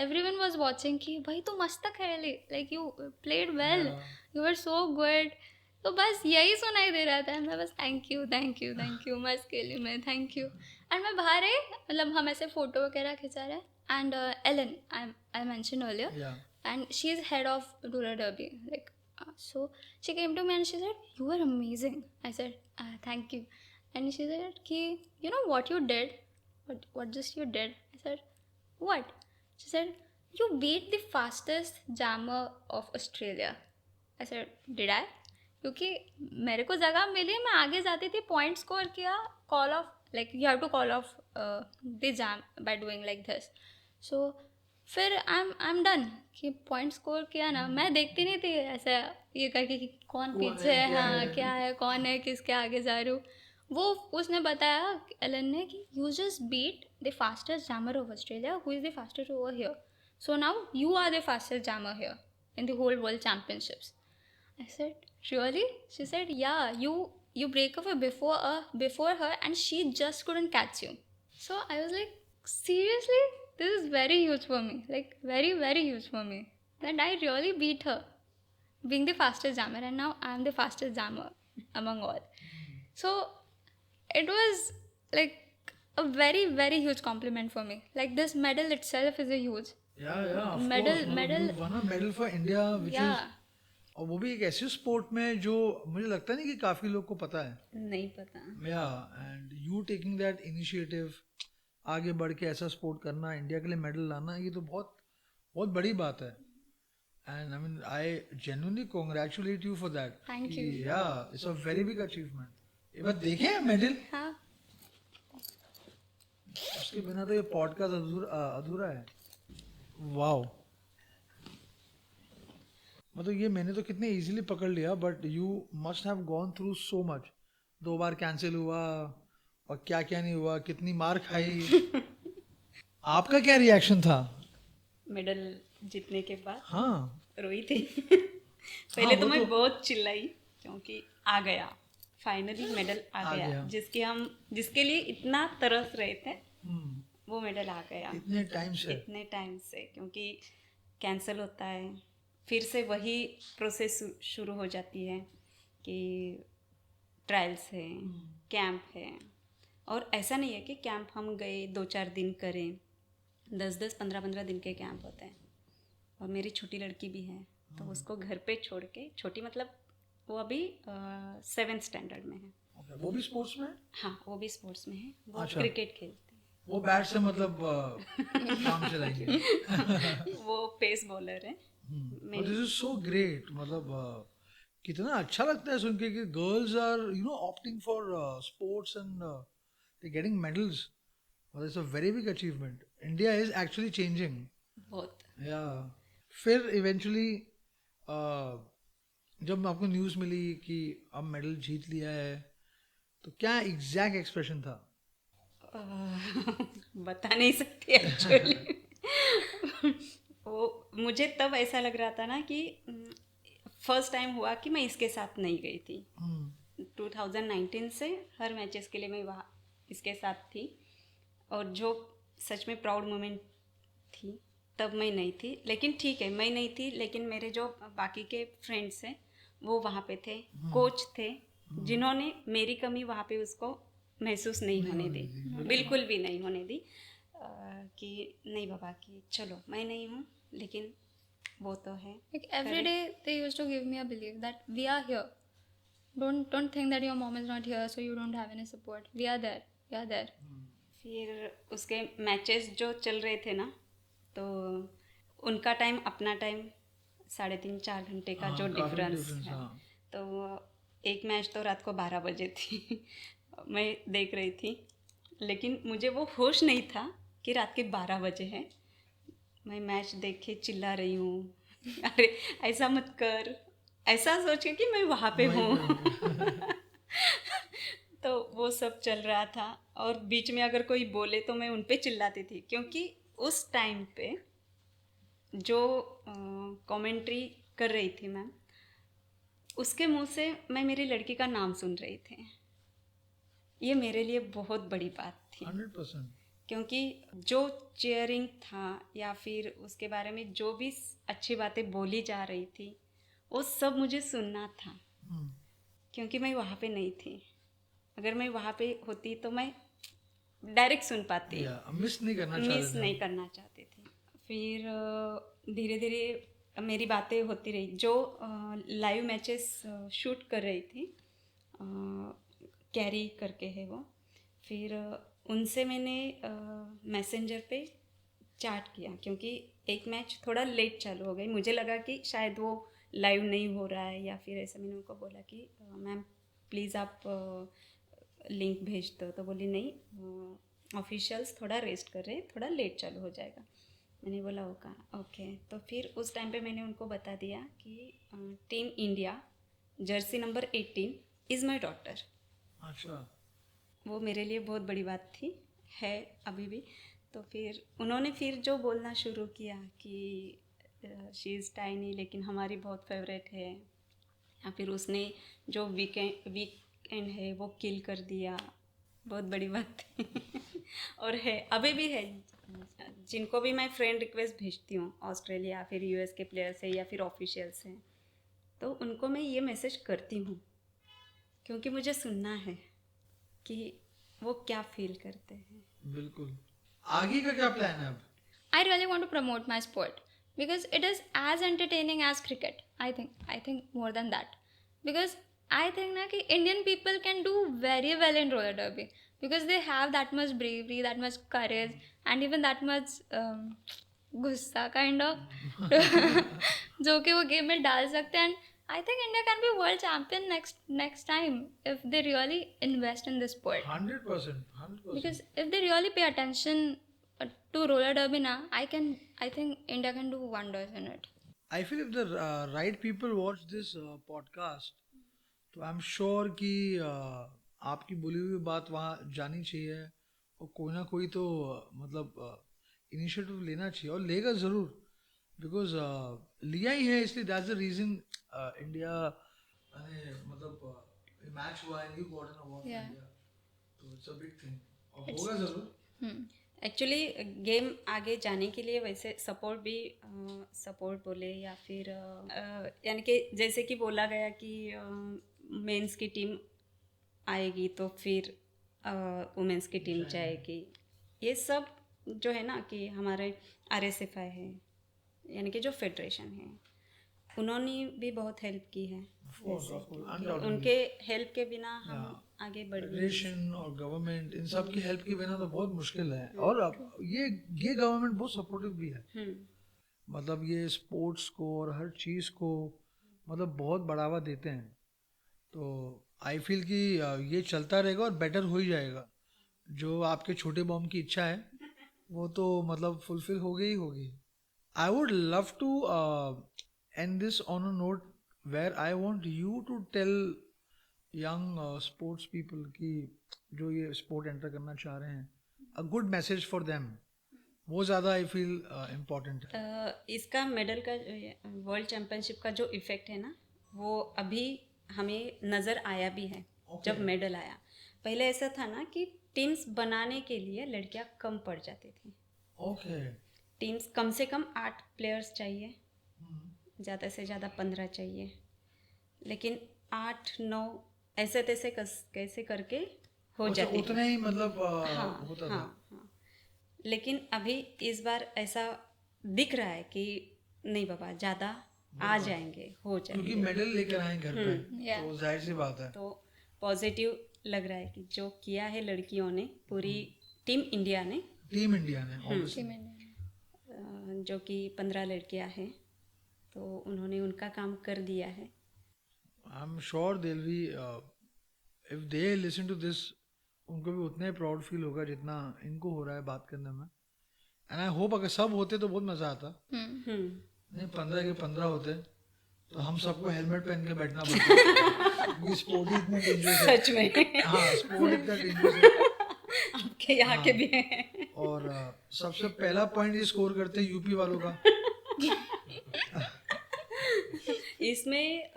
everyone was watching कि भाई तू मस्त खेली, like you played well, you were so good. तो बस यही सुनाई दे रहा था. मैं बस थैंक यू मस्त खेली मैं, थैंक यू. एंड मैं बाहर आई, मतलब हम ऐसे फोटो वगैरह खिंचा रहे. And Alan I mention earlier, Yeah. and she is head of rural derby, like so she came to me and she said, you were amazing. I said, thank you. And she said ki, you know what you did, what just you did. I said, what? She said, you beat the fastest jammer of Australia. I said, did I? क्योंकि मेरे को जगह मिली, मैं आगे जाती थी, point score किया, call off, like you have to call off the jam by doing like this. So फिर आई एम डन कि पॉइंट स्कोर किया ना. मैं देखती नहीं थी ऐसे ये करके कि कौन पीछे है, हाँ क्या है, कौन है, किसके आगे जा रही हूँ. वो उसने बताया एलन ने कि you just beat the fastest jammer of Australia who is the fastest over here. So now you are the fastest jammer here in the whole world championships. I said, really? She said, yeah, you break away before her and she just couldn't catch you. So I was like, seriously? This is very huge for me. Like, very, very huge for me. That I really beat her, being the fastest jammer, and now I am the fastest jammer among all. So it was like a very, very huge compliment for me. Like, this medal itself is a huge. Yeah, of Medal- course. medal- You won a medal for India, which Yeah. is, और वो भी एक ऐसी sport में जो मुझे लगता नहीं कि काफी लोग को पता है. नहीं पता. या and you taking that initiative, आगे बढ़ के ऐसा स्पोर्ट करना, इंडिया के लिए मेडल लाना, ये तो बहुत बहुत बड़ी बात है. And I mean I genuinely congratulate you for that. Thank you. या it's a very big achievement. एक बार देखें मेडल, हाँ. उसके बिना तो ये पॉडकास्ट अधूरा है. वाओ, मतलब ये मैंने तो कितने इजीली पकड़ लिया, but you must have gone through so much. 2 bar cancel हुआ और क्या क्या नहीं हुआ, कितनी मार खाई. आपका क्या रिएक्शन था? मेडल जीतने के बाद हाँ, रोई थी. पहले वो तो मैं तो- बहुत चिल्लाई क्योंकि आ गया, फाइनली मेडल आ आ गया. गया. जिसके लिए इतना तरस रहे थे, हम्म, वो मेडल आ गया इतने टाइम से. इतने टाइम से. क्योंकि कैंसिल होता है, फिर से वही प्रोसेस शुरू हो जाती है कि ट्रायल्स है, कैंप है. और ऐसा नहीं है कि कैंप हम गए 2-4 दिन करें, 10-10, 15-15 दिन के कैंप होते हैं. और मेरी छोटी लड़की भी है, तो उसको घर पे छोड़ के, छोटी मतलब वो अभी 7th स्टैंडर्ड में है. Okay, वो भी स्पोर्ट्स में? हाँ, वो भी स्पोर्ट्स में है. वो अच्छा. क्रिकेट खेलती वो बैट से मतलब काम चलाएंगे. है. वो पेस बॉलर है. This is so great. मतलब कितना अच्छा लगता है सुन के कि girls are opting for sports and they getting medals. मतलब it's a very big achievement. India is actually changing. बहुत. या फिर इवेंचुअली जब आपको न्यूज़ मिली कि अब मेडल जीत लिया है, तो क्या एग्जैक्ट एक्सप्रेशन था? बता नहीं सकती एक्चुअली. वो मुझे तब ऐसा लग रहा था ना कि फर्स्ट टाइम हुआ कि मैं इसके साथ नहीं गई थी. 2019 से हर मैचेस के लिए मैं वहाँ इसके साथ थी. और जो सच में प्राउड मोमेंट थी तब मैं नहीं थी. लेकिन ठीक है, मैं नहीं थी, लेकिन मेरे जो बाकी के फ्रेंड्स हैं वो वहाँ पे थे, कोच थे, जिन्होंने मेरी कमी वहाँ पे उसको महसूस नहीं होने दी, बिल्कुल भी नहीं होने दी. कि नहीं बाबा, कि चलो मैं नहीं हूँ लेकिन वो तो है. Like every day they used to give me a belief that we are here. Don't think that your mom is not here so you don't have any support. We are there. We are there. फिर उसके matches जो चल रहे थे ना, तो उनका time अपना टाइम 3.5-4 घंटे का जो डिफरेंस है. तो एक मैच तो रात को 12 बजे थी. मैं देख रही थी, लेकिन मुझे वो होश नहीं था कि रात के 12 बजे है. मैं मैच देख के चिल्ला रही हूँ, अरे ऐसा मत कर, ऐसा सोच के कि मैं वहाँ पे हूँ. तो वो सब चल रहा था. और बीच में अगर कोई बोले तो मैं उन पे चिल्लाती थी, क्योंकि उस टाइम पे जो कमेंट्री कर रही थी मैम, उसके मुंह से मैं मेरी लड़की का नाम सुन रही थी। ये मेरे लिए बहुत बड़ी बात थी 100%। क्योंकि जो चीयरिंग था या फिर उसके बारे में जो भी अच्छी बातें बोली जा रही थी वो सब मुझे सुनना था, क्योंकि मैं वहाँ पे नहीं थी। अगर मैं वहाँ पे होती तो मैं डायरेक्ट सुन पाती, मिस नहीं करना मिस नहीं करना चाहती थी। फिर धीरे धीरे मेरी बातें होती रही। जो लाइव मैचेस शूट कर रही थी, कैरी करके है वो, फिर उनसे मैंने मैसेंजर पे चैट किया, क्योंकि एक मैच थोड़ा लेट चालू हो गई। मुझे लगा कि शायद वो लाइव नहीं हो रहा है या फिर ऐसा। मैंने उनको बोला कि मैम प्लीज़ आप लिंक भेज दो। तो बोली नहीं, ऑफिशियल्स थोड़ा रेस्ट कर रहे हैं, थोड़ा लेट चालू हो जाएगा। मैंने बोला ओके। तो फिर उस टाइम पे मैंने उनको बता दिया कि team India Jersey number 18 is my daughter. अच्छा, वो मेरे लिए बहुत बड़ी बात थी, है अभी भी। तो फिर उन्होंने फिर जो बोलना शुरू किया कि शी इज़ टाइनी लेकिन हमारी बहुत फेवरेट है, या फिर उसने जो वीकेंड है वो किल कर दिया, बहुत बड़ी बात थी। और है, अभी भी है। जिनको भी मैं फ्रेंड रिक्वेस्ट भेजती हूँ ऑस्ट्रेलिया फिर यूएस के प्लेयर्स है या फिर ऑफिशियल्स हैं, तो उनको मैं ये मैसेज करती हूँ, क्योंकि मुझे सुनना है कि वो क्या फील करते हैं। बिल्कुल। आगे का क्या प्लान है अब? I really want to promote my sport because it is as entertaining as cricket. I think more than that, because I think na कि Indian people can do very well in roller derby because they have that much bravery, that much courage, and even that much गुस्सा kind of जो कि वो game में डाल सकते हैं। And I think India can be world champion next time if they really invest in this sport. 100%. Because if they really pay attention to roller derby na, I think India can do wonders in it. I feel if the right people watch this podcast, तो आई am sure कि आपकी बोली हुई बात वहाँ जानी चाहिए, और कोई ना कोई तो मतलब इनिशिएटिव लेना चाहिए, और लेगा ज़रूर, बिकॉज लिया ही है, इसलिए दैट्स द रीज़न इंडिया मतलब मैच हुआ है, यू गॉट एन अवार्ड, तो इट्स अ बिग थिंग, और होगा ज़रूर। एक्चुअली गेम आगे जाने के लिए वैसे सपोर्ट बोले या फिर यानी कि जैसे कि बोला गया कि मेंस की टीम आएगी तो फिर वुमेंस की टीम जाएगी, ये सब जो है ना कि हमारे RSFI है, यानी कि जो फेडरेशन है, उन्होंने भी बहुत हेल्प की है। उनके हेल्प के बिना हम आगे बढ़ नहीं। फेडरेशन और गवर्नमेंट, इन सब की हेल्प के बिना तो बहुत मुश्किल है, और अब ये गवर्नमेंट बहुत सपोर्टिव भी है, मतलब ये स्पोर्ट्स को और हर चीज़ को मतलब बहुत बढ़ावा देते हैं। तो आई फील कि ये चलता रहेगा और बेटर हो ही जाएगा। जो आपके छोटे बॉम्ब की इच्छा है वो तो मतलब फुलफिल हो गई होगी। I would love to end this on a note where I want you to tell young sports people कि जो ये स्पोर्ट एंटर करना चाह रहे हैं, a good message for them, वो ज़्यादा आई फील इम्पोर्टेंट है। इसका मेडल का वर्ल्ड चैम्पियनशिप का जो इफ़ेक्ट है ना, वो अभी हमें नज़र आया भी है। जब मेडल आया, पहले ऐसा था ना कि टीम्स बनाने के लिए लड़कियां कम पड़ जाती थी। टीम्स कम से कम 8 प्लेयर्स चाहिए, ज़्यादा से ज़्यादा 15 चाहिए, लेकिन 8-9 ऐसे तैसे कैसे करके हो जाती, उतना ही मतलब होता था। हाँ। लेकिन अभी इस बार ऐसा दिख रहा है कि नहीं बाबा, ज़्यादा आ जाएंगे, हो जाएंगे, क्योंकि मेडल लेकर आए घर पे, तो जाहिर सी बात है। तो पॉजिटिव लग रहा है कि जो किया है लड़कियों ने, पूरी टीम इंडिया ने जो कि 15 लड़कियां हैं, तो उन्होंने उनका काम कर दिया है। I am sure they will be, if they listen to this, उनको भी उतना ही प्राउड फील होगा जितना इनको हो रहा है बात करने में। एंड आई होप अगर सब होते तो बहुत मजा आता। नहीं 15 के 15 होते तो हम सबको हेलमेट पहन के बैठना पड़ता। स्पोर्ट इतना डेंजरस है सच में। हाँ, स्पोर्ट इतना डेंजरस है। आपके यहाँ के भी हैं। और सबसे पहला पॉइंट ये स्कोर करते हैं यूपी वालों का, इसमें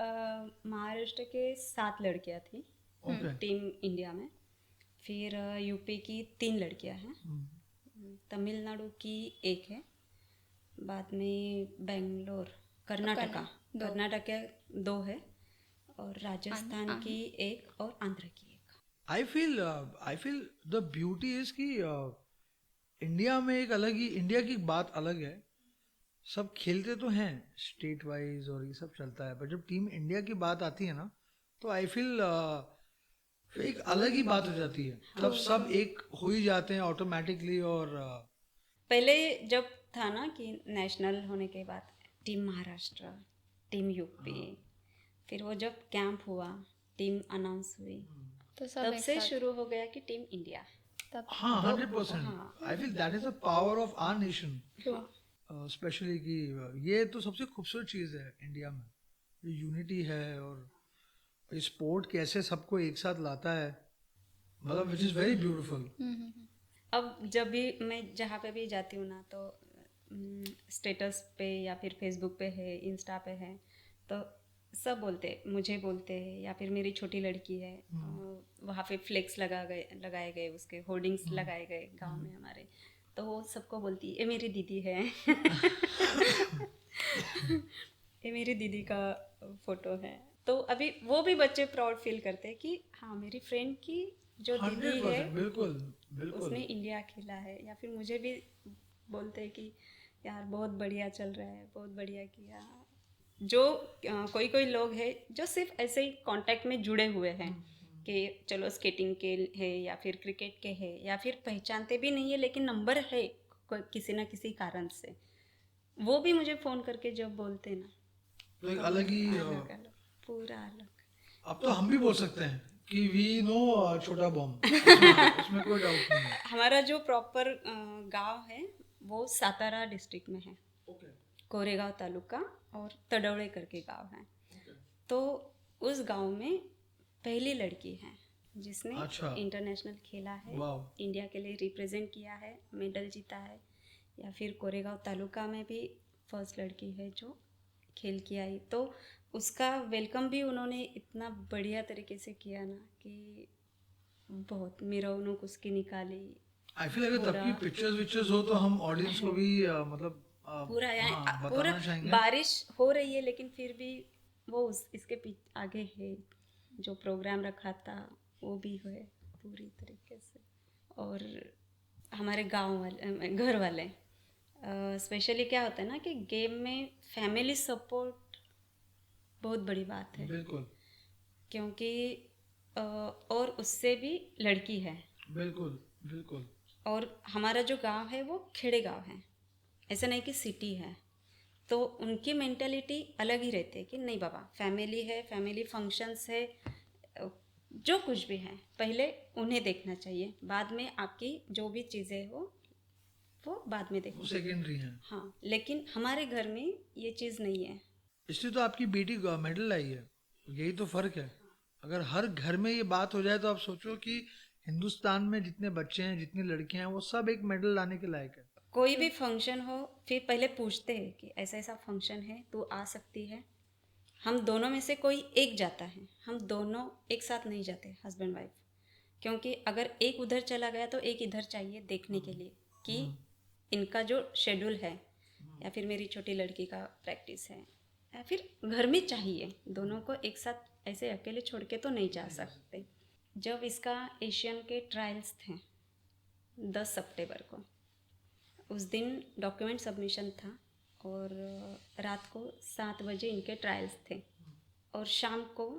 महाराष्ट्र के 7 लड़कियां थी ओके टीम इंडिया में, फिर यूपी की 3 लड़कियां हैं, तमिलनाडु की 1 है, बाद में बेंगलोर कर्नाटका 2 है, और राजस्थान की 1 और आंध्र की 1। I feel the beauty is कि इंडिया में एक अलग ही, इंडिया की एक बात अलग है, सब खेलते तो हैं स्टेट वाइज और ये सब चलता है, पर जब टीम इंडिया की बात आती है ना तो आई फील एक अलग ही बात हो जाती है, तब सब एक हो ही जाते हैं ऑटोमेटिकली। और पहले जब था ना कि नेशनल होने के बाद टीम महाराष्ट्र, टीम यूपी, फिर वो जब कैंप हुआ, टीम अनाउंस हुई, तो सब तब एक से साथ- शुरू हो गया कि टीम इंडिया। तब हाँ 100%, I feel that is the power of our nation, especially कि ये तो सबसे खूबसूरत चीज़ है इंडिया में, ये यूनिटी है, और ये स्पोर्ट कैसे सबको एक साथ लाता है, मतलब विच इज़ वेरी ब्यूटीफुल। अब जब भी मैं जहाँ पे भी जाती हूँ ना, तो स्टेटस पे या फिर फेसबुक पे है, इंस्टा पे है, तो सब मुझे बोलते हैं, या फिर मेरी छोटी लड़की है, वहाँ पे फ्लेक्स लगाए गए, उसके होर्डिंग्स लगाए गए गांव में हमारे, तो वो सबको बोलती ये मेरी दीदी है ये मेरी दीदी का फोटो है। तो अभी वो भी बच्चे प्राउड फील करते हैं कि हाँ, मेरी फ्रेंड की जो दीदी 100%, है बिल्कुल बिल्कुल। उसने इंडिया खेला है, या फिर मुझे भी बोलते हैं कि यार बहुत बढ़िया चल रहा है, बहुत बढ़िया किया। जो कोई लोग हैं जो सिर्फ ऐसे ही कांटेक्ट में जुड़े हुए हैं कि चलो स्केटिंग के है या फिर क्रिकेट के है, या फिर पहचानते भी नहीं है लेकिन नंबर है किसी ना किसी कारण से, वो भी मुझे फ़ोन करके जब बोलते ना, तो एक अलग ही अलग पूरा अलग। अब तो हम भी बोल सकते हैं कि वी नो छोटा बॉम्ब, उसमें कोई डाउट नहीं है। हमारा जो प्रॉपर गांव है वो सातारा डिस्ट्रिक्ट में है, कोरेगांव तालुका और तडौड़े करके गांव है। तो उस गांव में पहली लड़की है जिसने अच्छा। इंटरनेशनल खेला है, वाव। इंडिया के लिए रिप्रेजेंट किया है, मेडल जीता है। या फिर कोरेगांव तालुका में भी फर्स्ट लड़की है जो खेल के आई। तो उसका वेलकम भी उन्होंने इतना बढ़िया तरीके से किया ना कि बहुत मिरवनुक उसकी निकाली आई फील अगर तब की पिक्चर्स हो तो हम ऑडियंस को भी मतलब पूरा, यानी हाँ, पूरा बताना चाहेंगे। बारिश हो रही है लेकिन फिर भी वो इसके आगे है, जो प्रोग्राम रखा था वो भी है पूरी तरीके से। और हमारे गांव वाले, घर वाले, स्पेशली क्या होता है ना कि गेम में फैमिली सपोर्ट बहुत बड़ी बात है, बिल्कुल क्योंकि और उससे भी लड़की है, बिल्कुल बिल्कुल। और हमारा जो गांव है वो खेड़े गांव है, ऐसा नहीं कि सिटी है। तो उनकी मेंटालिटी अलग ही रहती है कि नहीं बाबा, फैमिली है, फैमिली फंक्शंस है, जो कुछ भी है पहले उन्हें देखना चाहिए, बाद में आपकी जो भी चीज़ें हो वो बाद में देखो, सेकेंडरी है। हाँ। लेकिन हमारे घर में ये चीज़ नहीं है। इसलिए तो आपकी बेटी मेडल लाई है, यही तो फर्क है। अगर हर घर में ये बात हो जाए तो आप सोचो कि हिंदुस्तान में जितने बच्चे हैं, जितनी लड़कियां हैं, वो सब एक मेडल लाने के लायक है। कोई भी फंक्शन हो फिर पहले पूछते हैं कि ऐसा ऐसा फंक्शन है, तू आ सकती है। हम दोनों में से कोई एक जाता है, हम दोनों एक साथ नहीं जाते, हस्बैंड वाइफ, क्योंकि अगर एक उधर चला गया तो एक इधर चाहिए देखने के लिए कि इनका जो शेड्यूल है, या फिर मेरी छोटी लड़की का प्रैक्टिस है, या फिर घर में चाहिए। दोनों को एक साथ ऐसे अकेले छोड़ के तो नहीं जा सकते। जब इसका एशियन के ट्रायल्स थे 10 सितंबर को, उस दिन डॉक्यूमेंट सबमिशन था, और रात को 7 बजे इनके ट्रायल्स थे, और शाम को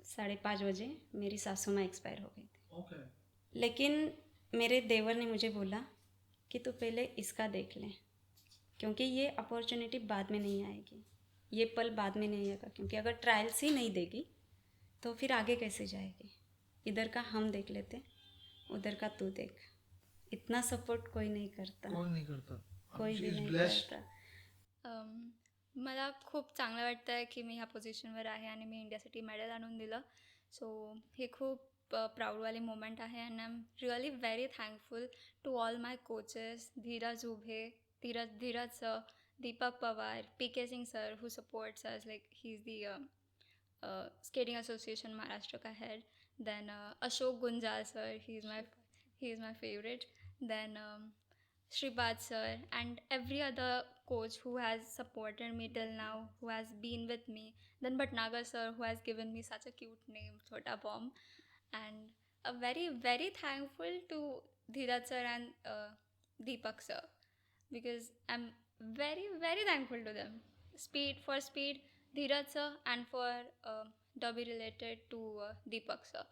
5:30 बजे मेरी सासू माँ एक्सपायर हो गई थी। लेकिन मेरे देवर ने मुझे बोला कि तू पहले इसका देख ले, क्योंकि ये अपॉर्चुनिटी बाद में नहीं आएगी, ये पल बाद में नहीं आएगा, क्योंकि अगर ट्रायल्स ही नहीं देगी तो फिर आगे कैसे जाएगी। इधर का हम देख लेते, उधर का तू देख। इतना सपोर्ट कोई नहीं करता, कोई नहीं करता, कोई भी नाही blessed. करता. मला खूप चांगलं वाटतं आहे की मी ह्या पोझिशनवर आहे आणि मी इंडियासाठी मेडल आणून दिलं. सो हे खूप प्राऊडवाली मोमेंट आहे. And I am really very thankful to all my coaches, Dheeraj Ubhe, Dheeraj Deepak Pawar, PK Singh sir, who supports us, like he's the Skating Association Maharashtra ka head. Then Ashok Gunjal sir, he's my favorite. Then Shripad sir and every other coach who has supported me till now, who has been with me. Then Bhatnagar sir, who has given me such a cute name, Chota Bomb. And a very, very thankful to Dheeraj sir and Deepak sir, because I'm very, very thankful to them. Speed, Dheeraj sir, and for derby related to Deepak sir.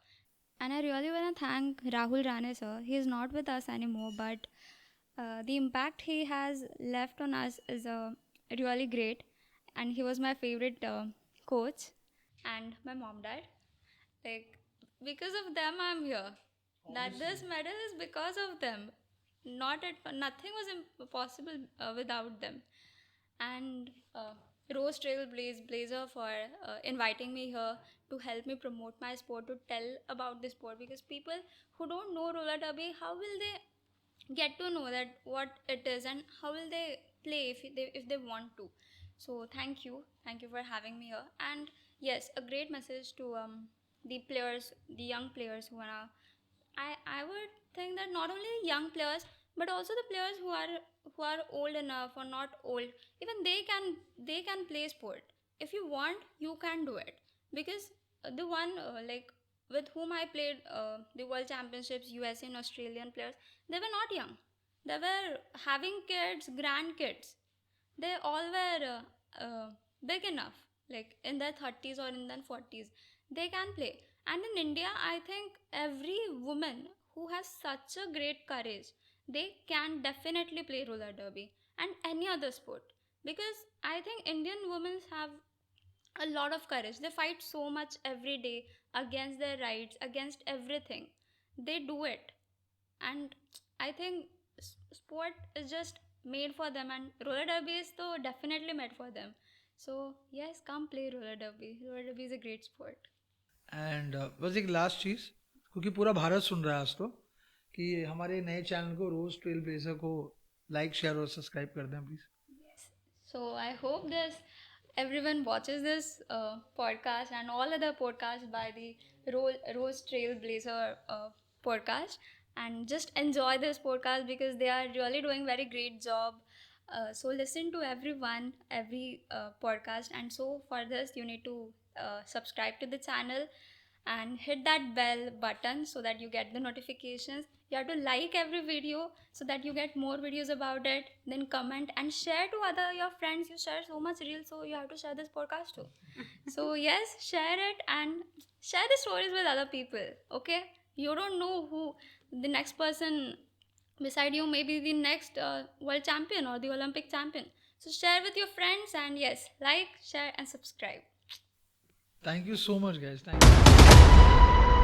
And I really want to thank Rahul Rane sir. He is not with us anymore, but the impact he has left on us is really great. And he was my favorite coach, and my mom, dad. Like, because of them, I'm here. That this medal is because of them. Nothing was impossible without them. And Rose Trailblazer for inviting me here to help me promote my sport, to tell about this sport, because people who don't know roller derby, how will they get to know that what it is, and how will they play if they want to? So thank you for having me here. And yes, a great message to the players, the young players who are, I would think that not only young players but also the players who are old enough or not old, even they can play sport. If you want, you can do it, because the one like with whom I played the world championships, USA and Australian players, they were not young. They were having kids, grandkids. They all were big enough, like in their 30s or in their 40s. They can play. And in India, I think every woman who has such a great courage, they can definitely play roller derby and any other sport. Because I think Indian women have a lot of courage. They fight so much every day against their rights, against everything. They do it. And I think sport is just made for them, and roller derby is so definitely made for them. So yes, come play roller derby. Roller derby is a great sport. And बस एक last चीज़, क्योंकि पूरा भारत सुन रहा है आज तो, कि हमारे नए चैनल को रोज ट्रेल ब्लेजर को लाइक, शेयर और सब्सक्राइब कर दें please. So I hope everyone watches this podcast and all other podcasts by the Rose Trailblazer podcast, and just enjoy this podcast because they are really doing very great job. So listen to every podcast, and so for this you need to subscribe to the channel and hit that bell button so that you get the notifications. You have to like every video so that you get more videos about it. Then comment and share to your friends. You share so much reels, so you have to share this podcast too. So yes, share it and share the stories with other people. Okay, you don't know who the next person beside you may be, the next world champion or the Olympic champion. So share with your friends, and yes, like, share and subscribe. Thank you so much guys. Thank you.